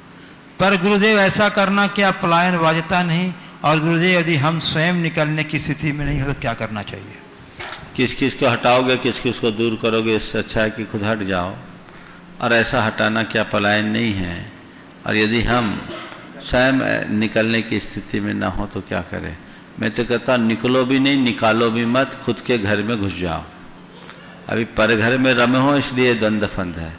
पर गुरुदेव, ऐसा करना क्या पलायनवादिता नहीं? और गुरुदेव, यदि हम स्वयं निकलने की स्थिति में नहीं हो तो क्या करना चाहिए? किस किस को हटाओगे, किस किस को दूर करोगे, इससे अच्छा है कि खुद हट जाओ। और ऐसा हटाना क्या पलायन नहीं है? और यदि हम स्वयं निकलने की स्थिति में ना हो तो क्या करें? मैं तो कहता निकलो भी नहीं, निकालो भी मत, खुद के घर में घुस जाओ। अभी पर घर में रमे हो इसलिए द्वंद्व फंद है,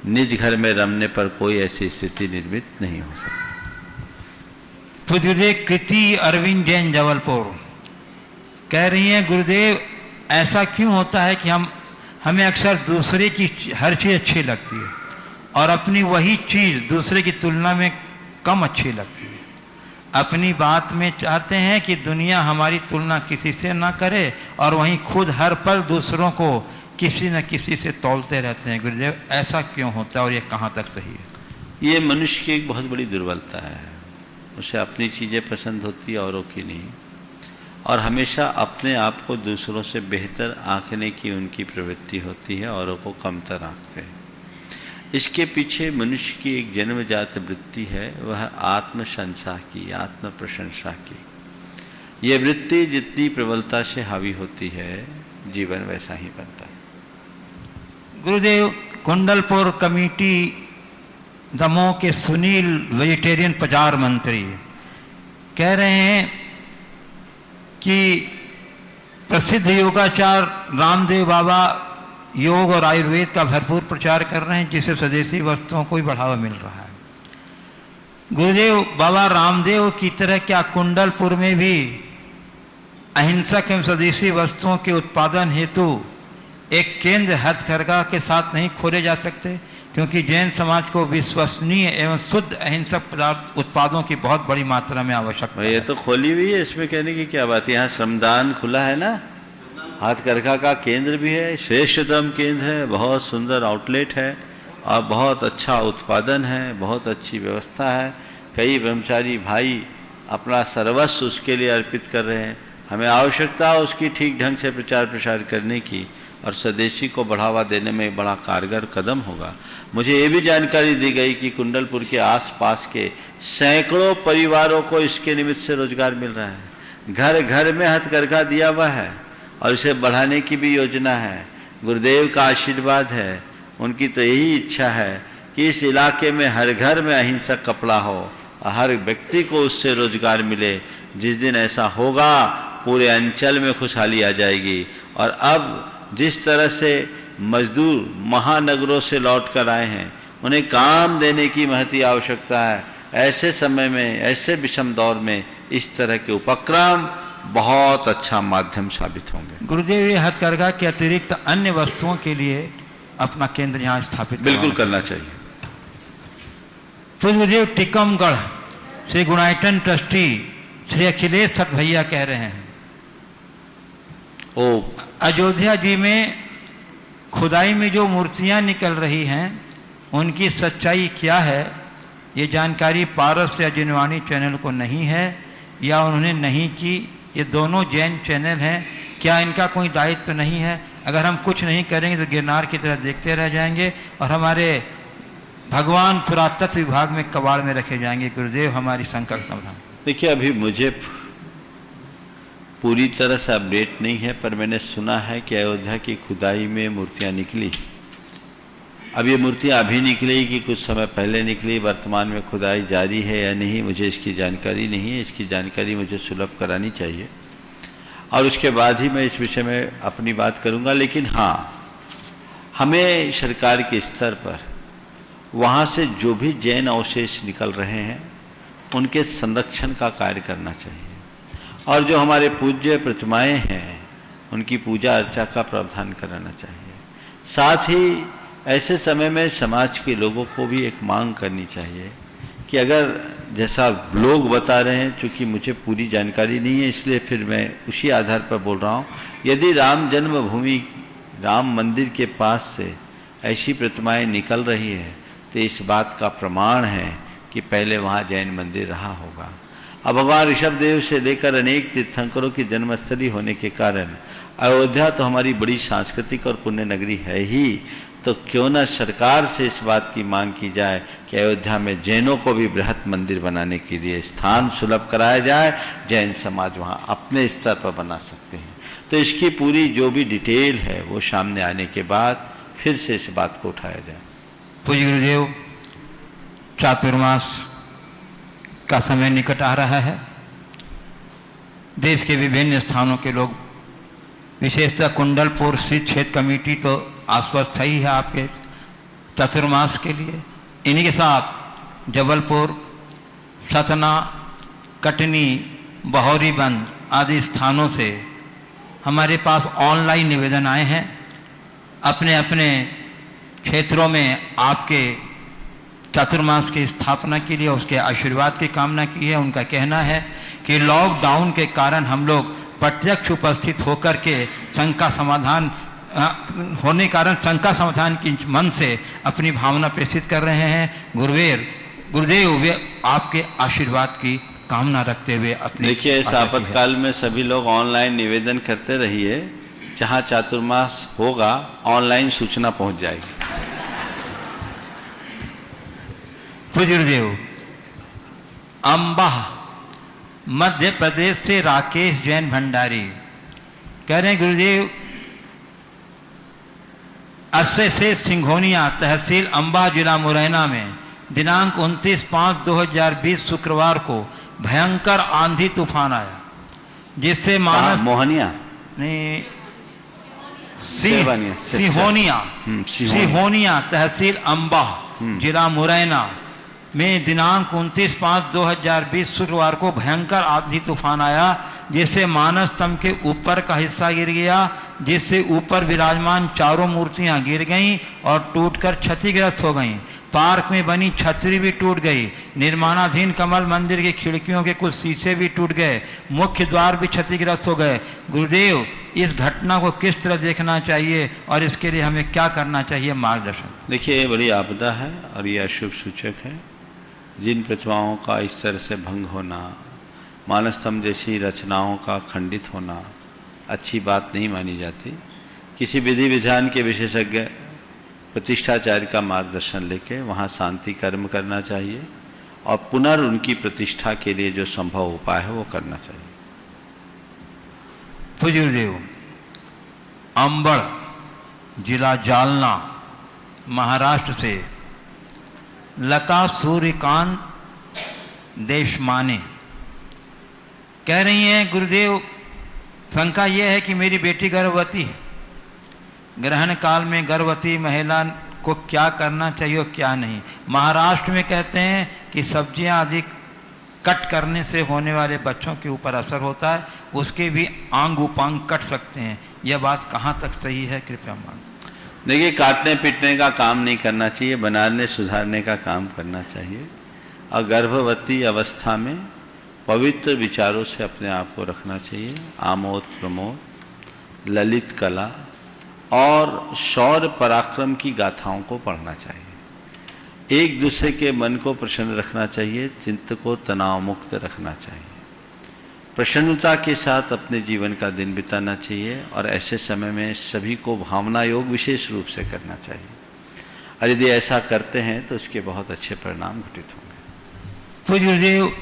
निज घर में रमने पर कोई ऐसी स्थिति निर्मित नहीं हो सकती। गुरुदेव कृति अरविंद जैन जबलपुर कह रही हैं, गुरुदेव ऐसा क्यों होता है कि हमें अक्सर दूसरे की हर चीज़ अच्छी लगती है और अपनी वही चीज़ दूसरे की तुलना में कम अच्छी लगती है। अपनी बात में चाहते हैं कि दुनिया हमारी तुलना किसी से ना करे और वहीं खुद हर पल दूसरों को किसी न किसी से तौलते रहते हैं। गुरुदेव ऐसा क्यों होता है और ये कहाँ तक सही है? ये मनुष्य की एक बहुत बड़ी दुर्बलता है। उसे अपनी चीज़ें पसंद होती है, औरों की नहीं, और हमेशा अपने आप को दूसरों से बेहतर आंकने की उनकी प्रवृत्ति होती है, औरों को कमतर आंकते हैं। इसके पीछे मनुष्य की एक जन्मजात वृत्ति है, वह आत्मशंसा की, आत्म प्रशंसा की। यह वृत्ति जितनी प्रबलता से हावी होती है, जीवन वैसा ही बनता है। गुरुदेव कुंडलपुर कमेटी दमोह के सुनील वेजिटेरियन प्रचार मंत्री कह रहे हैं कि प्रसिद्ध योगाचार रामदेव बाबा योग और आयुर्वेद का भरपूर प्रचार कर रहे हैं, जिससे स्वदेशी वस्तुओं को भी बढ़ावा मिल रहा है। गुरुदेव बाबा रामदेव की तरह क्या कुंडलपुर में भी अहिंसक एवं स्वदेशी वस्तुओं के उत्पादन हेतु एक केंद्र हथकरघा के साथ नहीं खोले जा सकते? क्योंकि जैन समाज को विश्वसनीय एवं शुद्ध अहिंसक पदार्थ उत्पादों की बहुत बड़ी मात्रा में आवश्यकता है। ये तो खोली हुई है, इसमें कहने की क्या बात है। यहाँ श्रमदान खुला है ना, हथकरघा का केंद्र भी है, श्रेष्ठतम केंद्र है, बहुत सुंदर आउटलेट है और बहुत अच्छा उत्पादन है, बहुत अच्छी व्यवस्था है। कई ब्रह्मचारी भाई अपना सर्वस्व उसके लिए अर्पित कर रहे हैं। हमें आवश्यकता है उसकी ठीक ढंग से प्रचार प्रसार करने की, और स्वदेशी को बढ़ावा देने में बड़ा कारगर कदम होगा। मुझे ये भी जानकारी दी गई कि कुंडलपुर के आसपास के सैकड़ों परिवारों को इसके निमित्त से रोजगार मिल रहा है। घर घर में हथकरघा दिया हुआ है और इसे बढ़ाने की भी योजना है। गुरुदेव का आशीर्वाद है, उनकी तो यही इच्छा है कि इस इलाके में हर घर में अहिंसक कपड़ा हो और हर व्यक्ति को उससे रोजगार मिले। जिस दिन ऐसा होगा पूरे अंचल में खुशहाली आ जाएगी। और अब जिस तरह से मजदूर महानगरों से लौट कर आए हैं, उन्हें काम देने की महती आवश्यकता है। ऐसे समय में, ऐसे विषम दौर में इस तरह के उपक्रम बहुत अच्छा माध्यम साबित होंगे। गुरुदेव ये हथकरघा के अतिरिक्त अन्य वस्तुओं के लिए अपना केंद्र यहाँ स्थापित बिल्कुल करना चाहिए। तो गुरुदेव टिकमगढ़ श्री गुणायतन ट्रस्टी श्री अखिलेश सत भैया कह रहे हैं, अयोध्या जी में खुदाई में जो मूर्तियां निकल रही हैं उनकी सच्चाई क्या है, ये जानकारी पारस या जिनवाणी चैनल को नहीं है या उन्होंने नहीं की। ये दोनों जैन चैनल हैं, क्या इनका कोई दायित्व तो नहीं है? अगर हम कुछ नहीं करेंगे तो गिरनार की तरह देखते रह जाएंगे और हमारे भगवान पुरातत्व विभाग में कबाड़ में रखे जाएंगे। गुरुदेव हमारी शंका का समाधान। देखिए, अभी मुझे पूरी तरह से अपडेट नहीं है, पर मैंने सुना है कि अयोध्या की खुदाई में मूर्तियां निकली। अब ये मूर्तियां अभी निकली कि कुछ समय पहले निकली, वर्तमान में खुदाई जारी है या नहीं, मुझे इसकी जानकारी नहीं है। इसकी जानकारी मुझे सुलभ करानी चाहिए और उसके बाद ही मैं इस विषय में अपनी बात करूंगा। लेकिन हाँ, हमें सरकार के स्तर पर वहाँ से जो भी जैन अवशेष निकल रहे हैं उनके संरक्षण का कार्य करना चाहिए और जो हमारे पूज्य प्रतिमाएं हैं उनकी पूजा अर्चा का प्रावधान कराना चाहिए। साथ ही ऐसे समय में समाज के लोगों को भी एक मांग करनी चाहिए कि अगर जैसा लोग बता रहे हैं, चूँकि मुझे पूरी जानकारी नहीं है इसलिए फिर मैं उसी आधार पर बोल रहा हूँ, यदि राम जन्मभूमि राम मंदिर के पास से ऐसी प्रतिमाएं निकल रही है तो इस बात का प्रमाण है कि पहले वहाँ जैन मंदिर रहा होगा। अब भगवान ऋषभदेव से लेकर अनेक तीर्थंकरों की जन्मस्थली होने के कारण अयोध्या तो हमारी बड़ी सांस्कृतिक और पुण्य नगरी है ही, तो क्यों न सरकार से इस बात की मांग की जाए कि अयोध्या में जैनों को भी बृहत मंदिर बनाने के लिए स्थान सुलभ कराया जाए। जैन समाज वहाँ अपने स्तर पर बना सकते हैं। तो इसकी पूरी जो भी डिटेल है वो सामने आने के बाद फिर से इस बात को उठाया जाए। पूज्य गुरुदेव, चातुर्मास का समय निकट आ रहा है। देश के विभिन्न स्थानों के लोग, विशेषतः कुंडलपुर स्थित क्षेत्र कमेटी तो आश्वस्त ही है आपके चातुर्मास के लिए। इन्हीं के साथ जबलपुर, सतना, कटनी, बहौरीबंद आदि स्थानों से हमारे पास ऑनलाइन निवेदन आए हैं। अपने अपने क्षेत्रों में आपके चातुर्मास की स्थापना के लिए उसके आशीर्वाद की कामना की है। उनका कहना है कि लॉकडाउन के कारण हम लोग प्रत्यक्ष उपस्थित होकर के शंका समाधान होने कारण शंका समाधान की मन से अपनी भावना प्रेषित कर रहे हैं। गुरुदेव वे आपके आशीर्वाद की कामना रखते हुए अपने देखिए, इस आपातकाल में सभी लोग ऑनलाइन निवेदन करते रहिए। जहां चातुर्मास होगा ऑनलाइन सूचना पहुंच जाएगी। पूज्य गुरुदेव, अंबाह मध्य प्रदेश से राकेश जैन भंडारी कह रहे हैं, गुरुदेव अस्से से सिंघोनिया तहसील अंबाह जिला मुरैना में दिनांक 29/5/2020 शुक्रवार को भयंकर आंधी तूफान आया, जिससे मानस मोहनिया नहीं सिंहोनिया तहसील अंबाह जिला मुरैना में दिनांक 29/5/2020 शुक्रवार को भयंकर आंधी तूफान आया, जिससे मानस स्तंभ के ऊपर का हिस्सा गिर गया, जिससे ऊपर विराजमान चारों मूर्तियां गिर गईं और टूटकर क्षतिग्रस्त हो गईं। पार्क में बनी छतरी भी टूट गई। निर्माणाधीन कमल मंदिर की खिड़कियों के कुछ शीशे भी टूट गए। मुख्य द्वार भी क्षतिग्रस्त हो गए। गुरुदेव, इस घटना को किस तरह देखना चाहिए और इसके लिए हमें क्या करना चाहिए, मार्गदर्शन। देखिए, ये बड़ी आपदा है और ये अशुभ सूचक है। जिन प्रतिमाओं का इस तरह से भंग होना, मानस स्तंभ जैसी रचनाओं का खंडित होना अच्छी बात नहीं मानी जाती। किसी विधि विधान के विशेषज्ञ प्रतिष्ठाचार्य का मार्गदर्शन लेके वहाँ शांति कर्म करना चाहिए और पुनर्उनकी प्रतिष्ठा के लिए जो संभव उपाय है वो करना चाहिए। पूज्य गुरुदेव, अंबड़ जिला जालना महाराष्ट्र से लता सूर्यकांत देशमाने कह रही हैं, गुरुदेव शंका यह है कि मेरी बेटी गर्भवती है। ग्रहण काल में गर्भवती महिला को क्या करना चाहिए और क्या नहीं। महाराष्ट्र में कहते हैं कि सब्जियां आदि कट करने से होने वाले बच्चों के ऊपर असर होता है, उसके भी आंग उपांग कट सकते हैं। यह बात कहाँ तक सही है, कृपया मान। देखिए, काटने पीटने का काम नहीं करना चाहिए, बनाने सुधारने का काम करना चाहिए। और गर्भवती अवस्था में पवित्र विचारों से अपने आप को रखना चाहिए। आमोद प्रमोद, ललित कला और शौर्य पराक्रम की गाथाओं को पढ़ना चाहिए। एक दूसरे के मन को प्रसन्न रखना चाहिए, चित्त को तनाव मुक्त रखना चाहिए। प्रसन्नता के साथ अपने जीवन का दिन बिताना चाहिए और ऐसे समय में सभी को भावना योग विशेष रूप से करना चाहिए। और यदि ऐसा करते हैं तो उसके बहुत अच्छे परिणाम घटित होंगे। पूज्य गुरुदेव,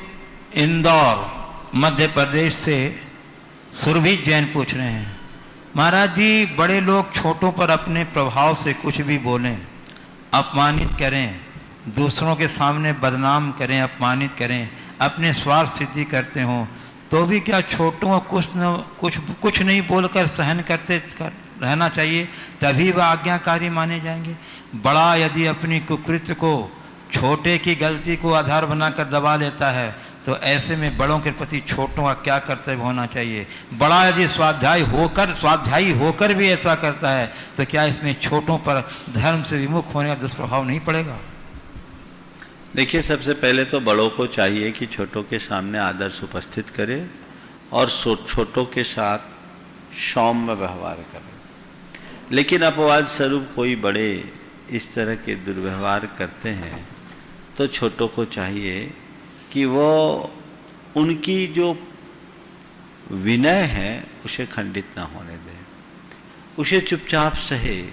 इंदौर मध्य प्रदेश से सुरभि जैन पूछ रहे हैं, महाराज जी, बड़े लोग छोटों पर अपने प्रभाव से कुछ भी बोलें, अपमानित करें, दूसरों के सामने बदनाम करें, अपमानित करें, अपने स्वार्थ सिद्धि करते हों, तो भी क्या छोटों को कुछ नहीं बोलकर सहन करते रहना चाहिए, तभी वह आज्ञाकारी माने जाएंगे। बड़ा यदि अपनी कुकृत्य को छोटे की गलती को आधार बनाकर दबा लेता है, तो ऐसे में बड़ों के प्रति छोटों का क्या कर्तव्य होना चाहिए। बड़ा यदि स्वाध्यायी होकर भी ऐसा करता है, तो क्या इसमें छोटों पर धर्म से विमुख होने का दुष्प्रभाव नहीं पड़ेगा। देखिए, सबसे पहले तो बड़ों को चाहिए कि छोटों के सामने आदर्श उपस्थित करे और छोटों के साथ सौम्य व्यवहार करे। लेकिन अपवाद स्वरूप कोई बड़े इस तरह के दुर्व्यवहार करते हैं तो छोटों को चाहिए कि वो उनकी जो विनय है उसे खंडित ना होने दें, उसे चुपचाप सहे,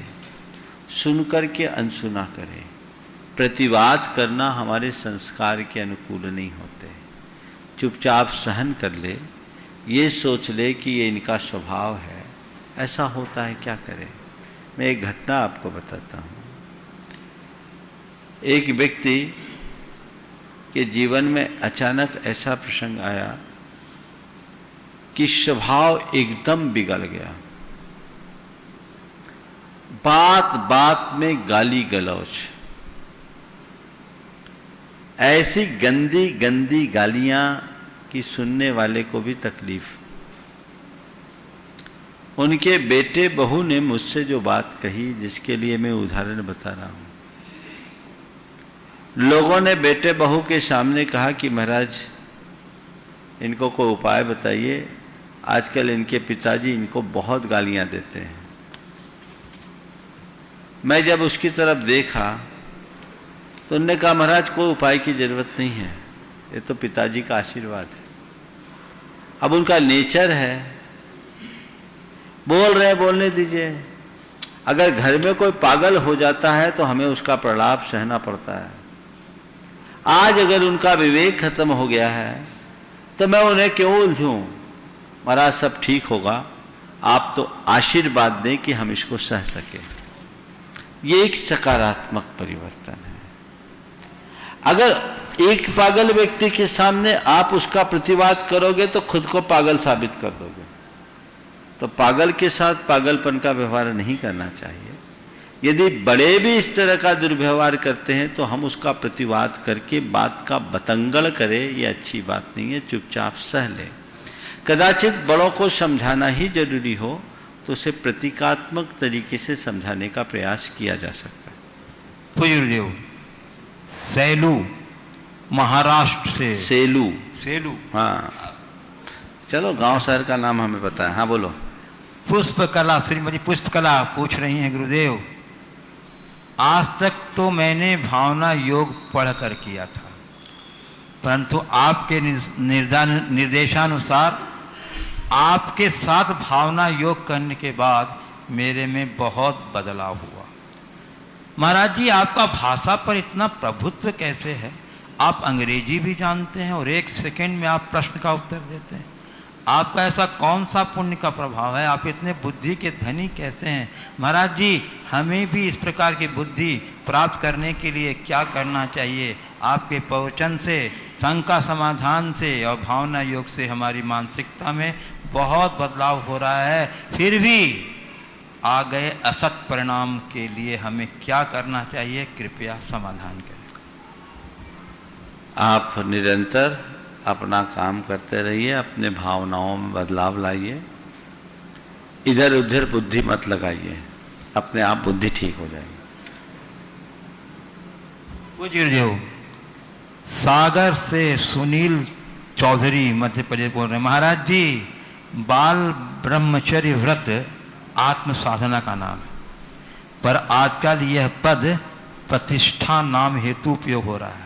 सुनकर के अनसुना करे। प्रतिवाद करना हमारे संस्कार के अनुकूल नहीं होते। चुपचाप सहन कर ले, ये सोच ले कि ये इनका स्वभाव है, ऐसा होता है, क्या करें। मैं एक घटना आपको बताता हूँ। एक व्यक्ति के जीवन में अचानक ऐसा प्रसंग आया कि स्वभाव एकदम बिगड़ गया। बात बात में गाली गलौज, ऐसी गंदी गंदी गालियां कि सुनने वाले को भी तकलीफ। उनके बेटे बहू ने मुझसे जो बात कही, जिसके लिए मैं उदाहरण बता रहा हूं, लोगों ने बेटे बहू के सामने कहा कि महाराज इनको कोई उपाय बताइए, आजकल इनके पिताजी इनको बहुत गालियां देते हैं। मैं जब उसकी तरफ देखा तो उन्होंने कहा महाराज कोई उपाय की जरूरत नहीं है, ये तो पिताजी का आशीर्वाद है। अब उनका नेचर है, बोल रहे बोलने दीजिए। अगर घर में कोई पागल हो जाता है तो हमें उसका प्रलाप सहना पड़ता है। आज अगर उनका विवेक खत्म हो गया है तो मैं उन्हें क्यों उलझूं? महाराज सब ठीक होगा, आप तो आशीर्वाद दें कि हम इसको सह सके। ये एक सकारात्मक परिवर्तन है। अगर एक पागल व्यक्ति के सामने आप उसका प्रतिवाद करोगे तो खुद को पागल साबित कर दोगे। तो पागल के साथ पागलपन का व्यवहार नहीं करना चाहिए। यदि बड़े भी इस तरह का दुर्व्यवहार करते हैं तो हम उसका प्रतिवाद करके बात का बतंगड़ करें, ये अच्छी बात नहीं है, चुपचाप सह लें। कदाचित बड़ों को समझाना ही जरूरी हो तो उसे प्रतीकात्मक तरीके से समझाने का प्रयास किया जा सकता है। पूज्यदेव सेलू महाराष्ट्र से। सेलू हाँ, चलो गांव शहर का नाम हमें पता है। हाँ बोलो। पुष्पकला, श्रीमती पुष्पकला पूछ रही हैं गुरुदेव, आज तक तो मैंने भावना योग पढ़कर किया था, परंतु आपके निर्देशानुसार आपके साथ भावना योग करने के बाद मेरे में बहुत बदलाव हुआ। महाराज जी, आपका भाषा पर इतना प्रभुत्व कैसे है? आप अंग्रेजी भी जानते हैं और 1 सेकंड में आप प्रश्न का उत्तर देते हैं। आपका ऐसा कौन सा पुण्य का प्रभाव है? आप इतने बुद्धि के धनी कैसे हैं? महाराज जी, हमें भी इस प्रकार की बुद्धि प्राप्त करने के लिए क्या करना चाहिए? आपके प्रवचन से, शंका समाधान से और भावना योग से हमारी मानसिकता में बहुत बदलाव हो रहा है। फिर भी आ गए असत परिणाम के लिए हमें क्या करना चाहिए? कृपया समाधान करें। आप निरंतर अपना काम करते रहिए, अपने भावनाओं में बदलाव लाइए, इधर उधर बुद्धि मत लगाइए, अपने आप बुद्धि ठीक हो जाएगी। पूज्य सागर से सुनील चौधरी मध्य प्रदेश बोल रहे हैं। महाराज जी, बाल ब्रह्मचर्य व्रत आत्म साधना का नाम है, पर आजकल यह पद प्रतिष्ठा नाम हेतु उपयोग हो रहा है।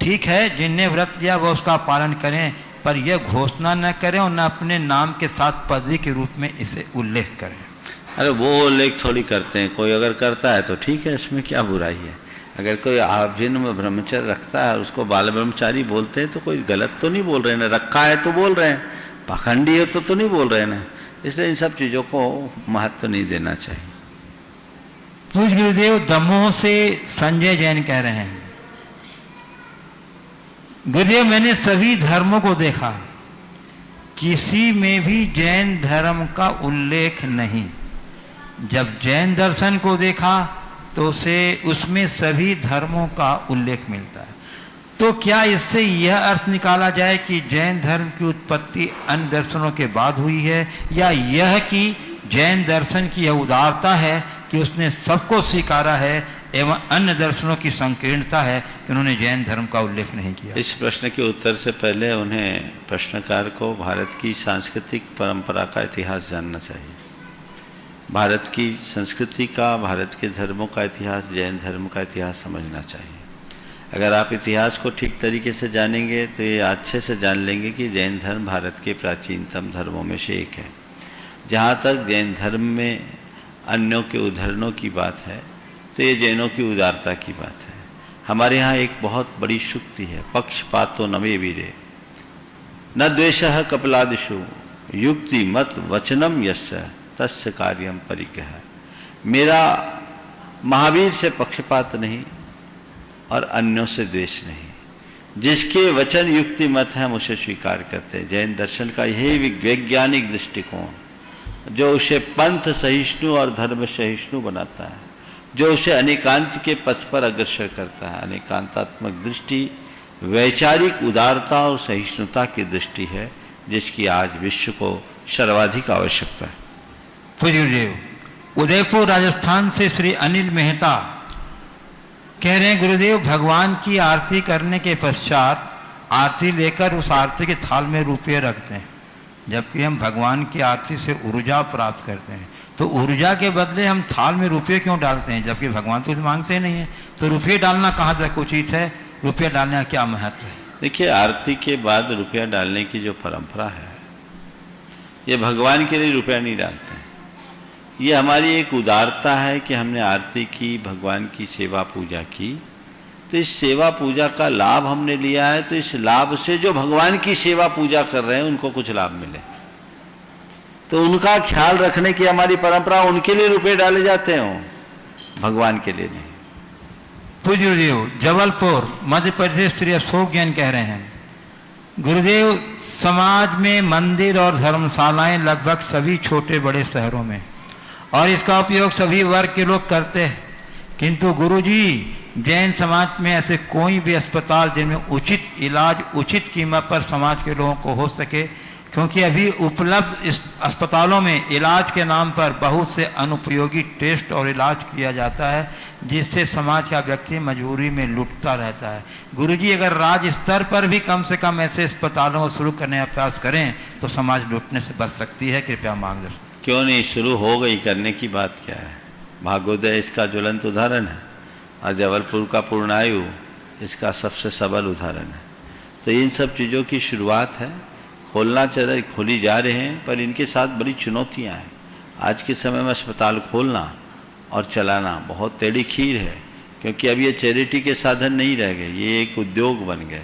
ठीक है, जिनने व्रत लिया वो उसका पालन करें, पर यह घोषणा न करें और न अपने नाम के साथ पदवी के रूप में इसे उल्लेख करें। अरे वो उल्लेख थोड़ी करते हैं, कोई अगर करता है तो ठीक है, इसमें क्या बुराई है। अगर कोई आर्जन में ब्रह्मचर्य रखता है उसको बाल ब्रह्मचारी बोलते हैं तो कोई गलत तो नहीं बोल रहे ना, रखा है तो बोल रहे हैं, पाखंडी है तो नहीं बोल रहे ना। इसलिए इन सब चीजों को महत्व नहीं देना चाहिए। पूज्य गुरुदेव दमोह से संजय जैन कह रहे हैं, गुरुदेव मैंने सभी धर्मों को देखा, किसी में भी जैन धर्म का उल्लेख नहीं। जब जैन दर्शन को देखा तो उसे उसमें सभी धर्मों का उल्लेख मिलता है। तो क्या इससे यह अर्थ निकाला जाए कि जैन धर्म की उत्पत्ति अन्य दर्शनों के बाद हुई है, या यह कि जैन दर्शन की यह उदारता है कि उसने सबको स्वीकारा है एवं अन्य दर्शनों की संकीर्णता है कि उन्होंने जैन धर्म का उल्लेख नहीं किया? इस प्रश्न के उत्तर से पहले उन्हें, प्रश्नकार को, भारत की सांस्कृतिक परंपरा का इतिहास जानना चाहिए। भारत की संस्कृति का, भारत के धर्मों का इतिहास, जैन धर्म का इतिहास समझना चाहिए। अगर आप इतिहास को ठीक तरीके से जानेंगे तो ये अच्छे से जान लेंगे कि जैन धर्म भारत के प्राचीनतम धर्मों में से एक है। जहाँ तक जैन धर्म में अन्यों के उदाहरणों की बात है तो ये जैनों की उदारता की बात है। हमारे यहाँ एक बहुत बड़ी शुक्ति है, पक्षपातो न मे वीरे न द्वेषः कपिलादिषु युक्ति मत वचनम यस्य तस्य कार्यम परिग्रह। मेरा महावीर से पक्षपात नहीं, और अन्यों से द्वेष नहीं। जिसके वचन युक्ति मत है हम उसे स्वीकार करते हैं। जैन दर्शन का यही वैज्ञानिक दृष्टिकोण जो उसे पंथ सहिष्णु और धर्म सहिष्णु बनाता है, जो उसे अनेकांत के पथ पर अग्रसर करता है। अनेकांतात्मक दृष्टि वैचारिक उदारता और सहिष्णुता की दृष्टि है, जिसकी आज विश्व को सर्वाधिक आवश्यकता है। पूज्य गुरुदेव, उदयपुर राजस्थान से श्री अनिल मेहता कह रहे हैं, गुरुदेव भगवान की आरती करने के पश्चात आरती लेकर उस आरती के थाल में रुपये रखते हैं, जबकि हम भगवान की आरती से ऊर्जा प्राप्त करते हैं। तो ऊर्जा के बदले हम थाल में रुपये क्यों डालते हैं, जबकि भगवान तो मांगते नहीं है। तो रुपये डालना कहाँ तक उचित है, रुपया डालने का क्या महत्व है? देखिए, आरती के बाद रुपया डालने की जो परंपरा है, ये भगवान के लिए रुपया नहीं डालते हैं। ये हमारी एक उदारता है कि हमने आरती की, भगवान की सेवा पूजा की, तो इस सेवा पूजा का लाभ हमने लिया है, तो इस लाभ से जो भगवान की सेवा पूजा कर रहे हैं उनको कुछ लाभ मिले, तो उनका ख्याल रखने की हमारी परंपरा, उनके लिए रुपए डाले जाते हैं, भगवान के लिए नहीं। पूज्य गुरुदेव, जबलपुर मध्य प्रदेश श्री अशोक जैन कह रहे हैं, गुरुदेव समाज में मंदिर और धर्मशालाएं लगभग सभी छोटे बड़े शहरों में, और इसका उपयोग सभी वर्ग के लोग करते हैं, किंतु गुरुजी जैन समाज में ऐसे कोई भी अस्पताल जिनमें उचित इलाज उचित कीमत पर समाज के लोगों को हो सके, क्योंकि अभी उपलब्ध इस अस्पतालों में इलाज के नाम पर बहुत से अनुपयोगी टेस्ट और इलाज किया जाता है, जिससे समाज का व्यक्ति मजबूरी में लुटता रहता है। गुरुजी अगर राज्य स्तर पर भी कम से कम ऐसे अस्पतालों को शुरू करने का प्रयास करें तो समाज लुटने से बच सकती है। कृपया मार्गदर्शन। क्यों नहीं, शुरू हो गई, करने की बात क्या है। भागोदय इसका ज्वलंत उदाहरण है, और जबलपुर का पूर्णायु इसका सबसे सबल उदाहरण है। तो इन सब चीज़ों की शुरुआत है, खोली जा रहे हैं, पर इनके साथ बड़ी चुनौतियां हैं। आज के समय में अस्पताल खोलना और चलाना बहुत टेढ़ी खीर है, क्योंकि अब ये चैरिटी के साधन नहीं रह गए, ये एक उद्योग बन गए।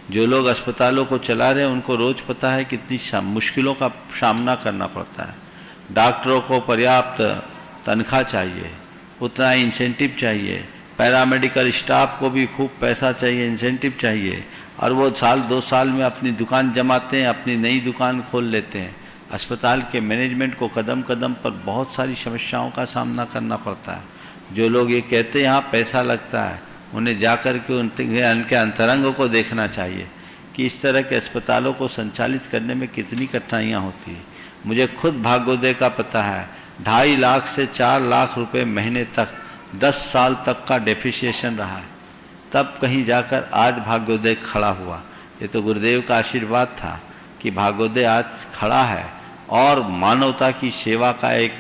जो लोग अस्पतालों को चला रहे हैं उनको रोज पता है कितनी मुश्किलों का सामना करना पड़ता है। डॉक्टरों को पर्याप्त तनख्वाह चाहिए, उतना इंसेंटिव चाहिए, पैरामेडिकल स्टाफ को भी खूब पैसा चाहिए, इंसेंटिव चाहिए, और वो साल 2 साल में अपनी दुकान जमाते हैं, अपनी नई दुकान खोल लेते हैं। अस्पताल के मैनेजमेंट को कदम कदम पर बहुत सारी समस्याओं का सामना करना पड़ता है। जो लोग ये कहते हैं यहाँ पैसा लगता है, उन्हें जाकर के उनके अंतरंग को देखना चाहिए कि इस तरह के अस्पतालों को संचालित करने में कितनी कठिनाइयाँ होती है। मुझे खुद भाग्योदय का पता है, 2.5 लाख से 4 लाख रुपए महीने तक 10 साल तक का डेफिसिएशन रहा है, तब कहीं जाकर आज भाग्योदय खड़ा हुआ। ये तो गुरुदेव का आशीर्वाद था कि भाग्योदय आज खड़ा है और मानवता की सेवा का एक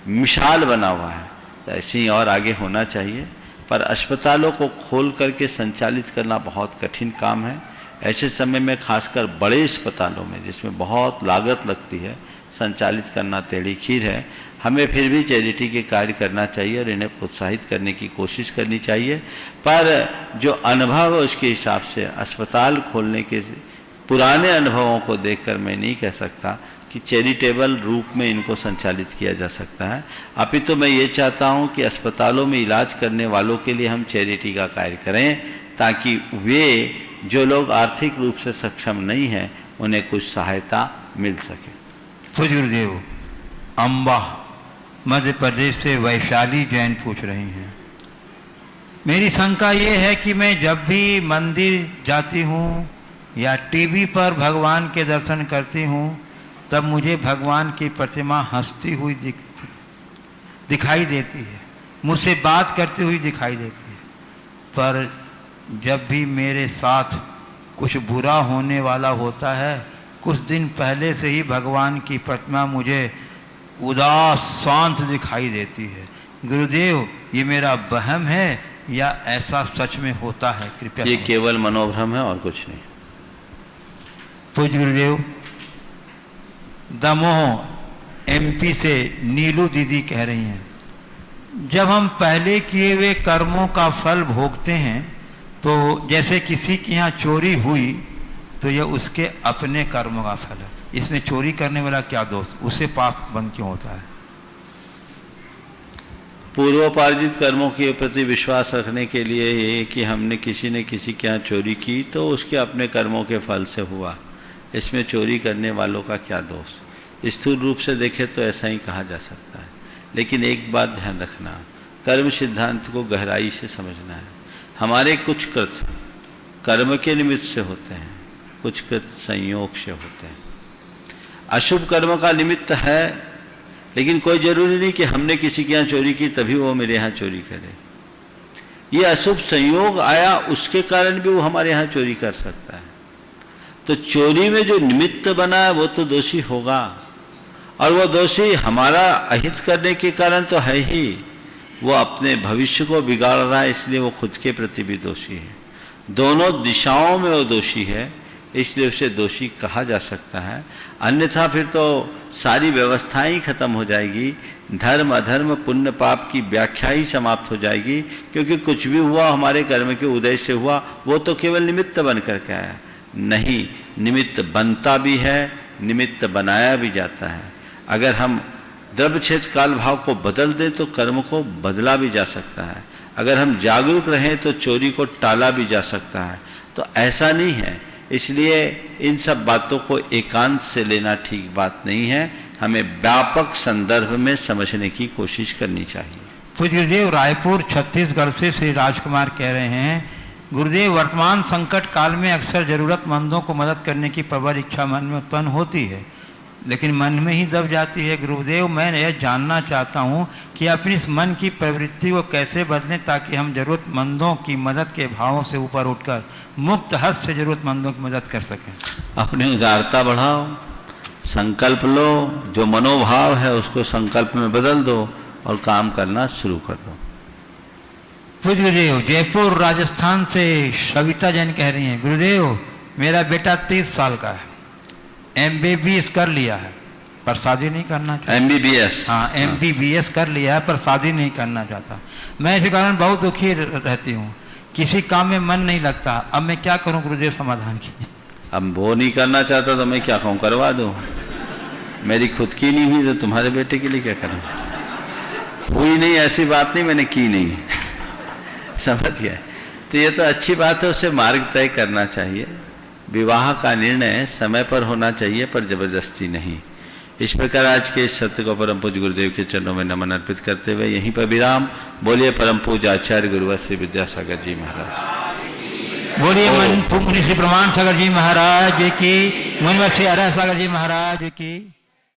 मिसाल बना हुआ है। तो ऐसे ही और आगे होना चाहिए, पर अस्पतालों को खोल करके संचालित करना बहुत कठिन काम है। ऐसे समय में खासकर बड़े अस्पतालों में जिसमें बहुत लागत लगती है, संचालित करना टेढ़ी खीर है। हमें फिर भी चैरिटी के कार्य करना चाहिए और इन्हें प्रोत्साहित करने की कोशिश करनी चाहिए, पर जो अनुभव है उसके हिसाब से अस्पताल खोलने के पुराने अनुभवों को देखकर मैं नहीं कह सकता कि चैरिटेबल रूप में इनको संचालित किया जा सकता है। अपितु मैं ये चाहता हूँ कि अस्पतालों में इलाज करने वालों के लिए हम चैरिटी का कार्य करें, ताकि वे जो लोग आर्थिक रूप से सक्षम नहीं हैं उन्हें कुछ सहायता मिल सके। पूज्य गुरुदेव, अम्बा मध्य प्रदेश से वैशाली जैन पूछ रही हैं, मेरी शंका ये है कि मैं जब भी मंदिर जाती हूँ या टीवी पर भगवान के दर्शन करती हूँ, तब मुझे भगवान की प्रतिमा हंसती हुई दिखाई देती है, मुझसे बात करती हुई दिखाई देती है, पर जब भी मेरे साथ कुछ बुरा होने वाला होता है, कुछ दिन पहले से ही भगवान की प्रतिमा मुझे उदास शांत दिखाई देती है। गुरुदेव, ये मेरा वहम है या ऐसा सच में होता है? कृपया। ये केवल मनोभ्रम है और कुछ नहीं। पूज्य गुरुदेव, दमोह एमपी से नीलू दीदी कह रही हैं, जब हम पहले किए हुए कर्मों का फल भोगते हैं, तो जैसे किसी के यहाँ चोरी हुई तो यह उसके अपने कर्मों का फल है, इसमें चोरी करने वाला क्या दोष, उसे पाप बंद क्यों होता है? पूर्वोपार्जित कर्मों के प्रति विश्वास रखने के लिए ये कि हमने किसी ने किसी के यहाँ चोरी की तो उसके अपने कर्मों के फल से हुआ, इसमें चोरी करने वालों का क्या दोष। स्थूल रूप से देखे तो ऐसा ही कहा जा सकता है, लेकिन एक बात ध्यान रखना, कर्म सिद्धांत को गहराई से समझना है। हमारे कुछ कृत कर्म के निमित्त से होते हैं, कुछ कृत संयोग से होते हैं। अशुभ कर्म का निमित्त है, लेकिन कोई जरूरी नहीं कि हमने किसी के यहाँ चोरी की तभी वो मेरे यहाँ चोरी करे। ये अशुभ संयोग आया, उसके कारण भी वो हमारे यहाँ चोरी कर सकता है। तो चोरी में जो निमित्त बना है वो तो दोषी होगा, और वो दोषी हमारा अहित करने के कारण तो है ही, वो अपने भविष्य को बिगाड़ रहा है, इसलिए वो खुद के प्रति भी दोषी है। दोनों दिशाओं में वो दोषी है, इसलिए उसे दोषी कहा जा सकता है। अन्यथा फिर तो सारी व्यवस्थाएं ही खत्म हो जाएगी, धर्म अधर्म पुण्य पाप की व्याख्या ही समाप्त हो जाएगी, क्योंकि कुछ भी हुआ हमारे कर्म के उदय से हुआ, वो तो केवल निमित्त बन करके आया। नहीं, निमित्त बनता भी है, निमित्त बनाया भी जाता है। अगर हम द्रव्य क्षेत्र काल भाव को बदल दें तो कर्म को बदला भी जा सकता है। अगर हम जागरूक रहें तो चोरी को टाला भी जा सकता है। तो ऐसा नहीं है, इसलिए इन सब बातों को एकांत से लेना ठीक बात नहीं है, हमें व्यापक संदर्भ में समझने की कोशिश करनी चाहिए। पूज्य गुरुदेव, रायपुर छत्तीसगढ़ से श्री राजकुमार कह रहे हैं, गुरुदेव वर्तमान संकट काल में अक्सर जरूरतमंदों को मदद करने की प्रबल इच्छा मन में उत्पन्न होती है, लेकिन मन में ही दब जाती है। गुरुदेव, मैं यह जानना चाहता हूँ कि अपनी इस मन की प्रवृत्ति को कैसे बदलें ताकि हम जरूरतमंदों की मदद के भावों से ऊपर उठकर मुक्त हस्त से जरूरतमंदों की मदद कर सकें। अपनी उदारता बढ़ाओ, संकल्प लो, जो मनोभाव है उसको संकल्प में बदल दो और काम करना शुरू कर दो। पूज्य गुरुदेव, जयपुर राजस्थान से सविता जैन कह रही हैं, गुरुदेव मेरा बेटा 30 साल का है, MBBS कर लिया है पर शादी नहीं करना चाहता। MBBS? हाँ, MBBS कर लिया है पर शादी नहीं करना चाहता। मैं इस कारण बहुत दुखी रहती हूँ, किसी काम में मन नहीं लगता। अब मैं क्या करूँ गुरुदेव, समाधान कीजिए। अब वो नहीं करना चाहता तो मैं क्या कहूँ, करवा दूँ। मेरी खुद की नहीं हुई तो तुम्हारे बेटे के लिए क्या करूँ। हुई नहीं ऐसी बात नहीं, मैंने की नहीं है। समझ गया। तो ये तो अच्छी बात है, उससे मार्ग तय करना चाहिए। विवाह का निर्णय समय पर होना चाहिए, पर जबरदस्ती नहीं। इस प्रकार आज के इस सत्य को परम पूज्य गुरुदेव के चरणों में नमन अर्पित करते हुए यहीं पर विराम। बोलिए परम पूज्य आचार्य गुरुवर श्री विद्यासागर जी महाराज। बोलिए मुनि श्री प्रमाण सागर जी महाराज की, मुनिवर श्री हरा सागर जी महाराज की।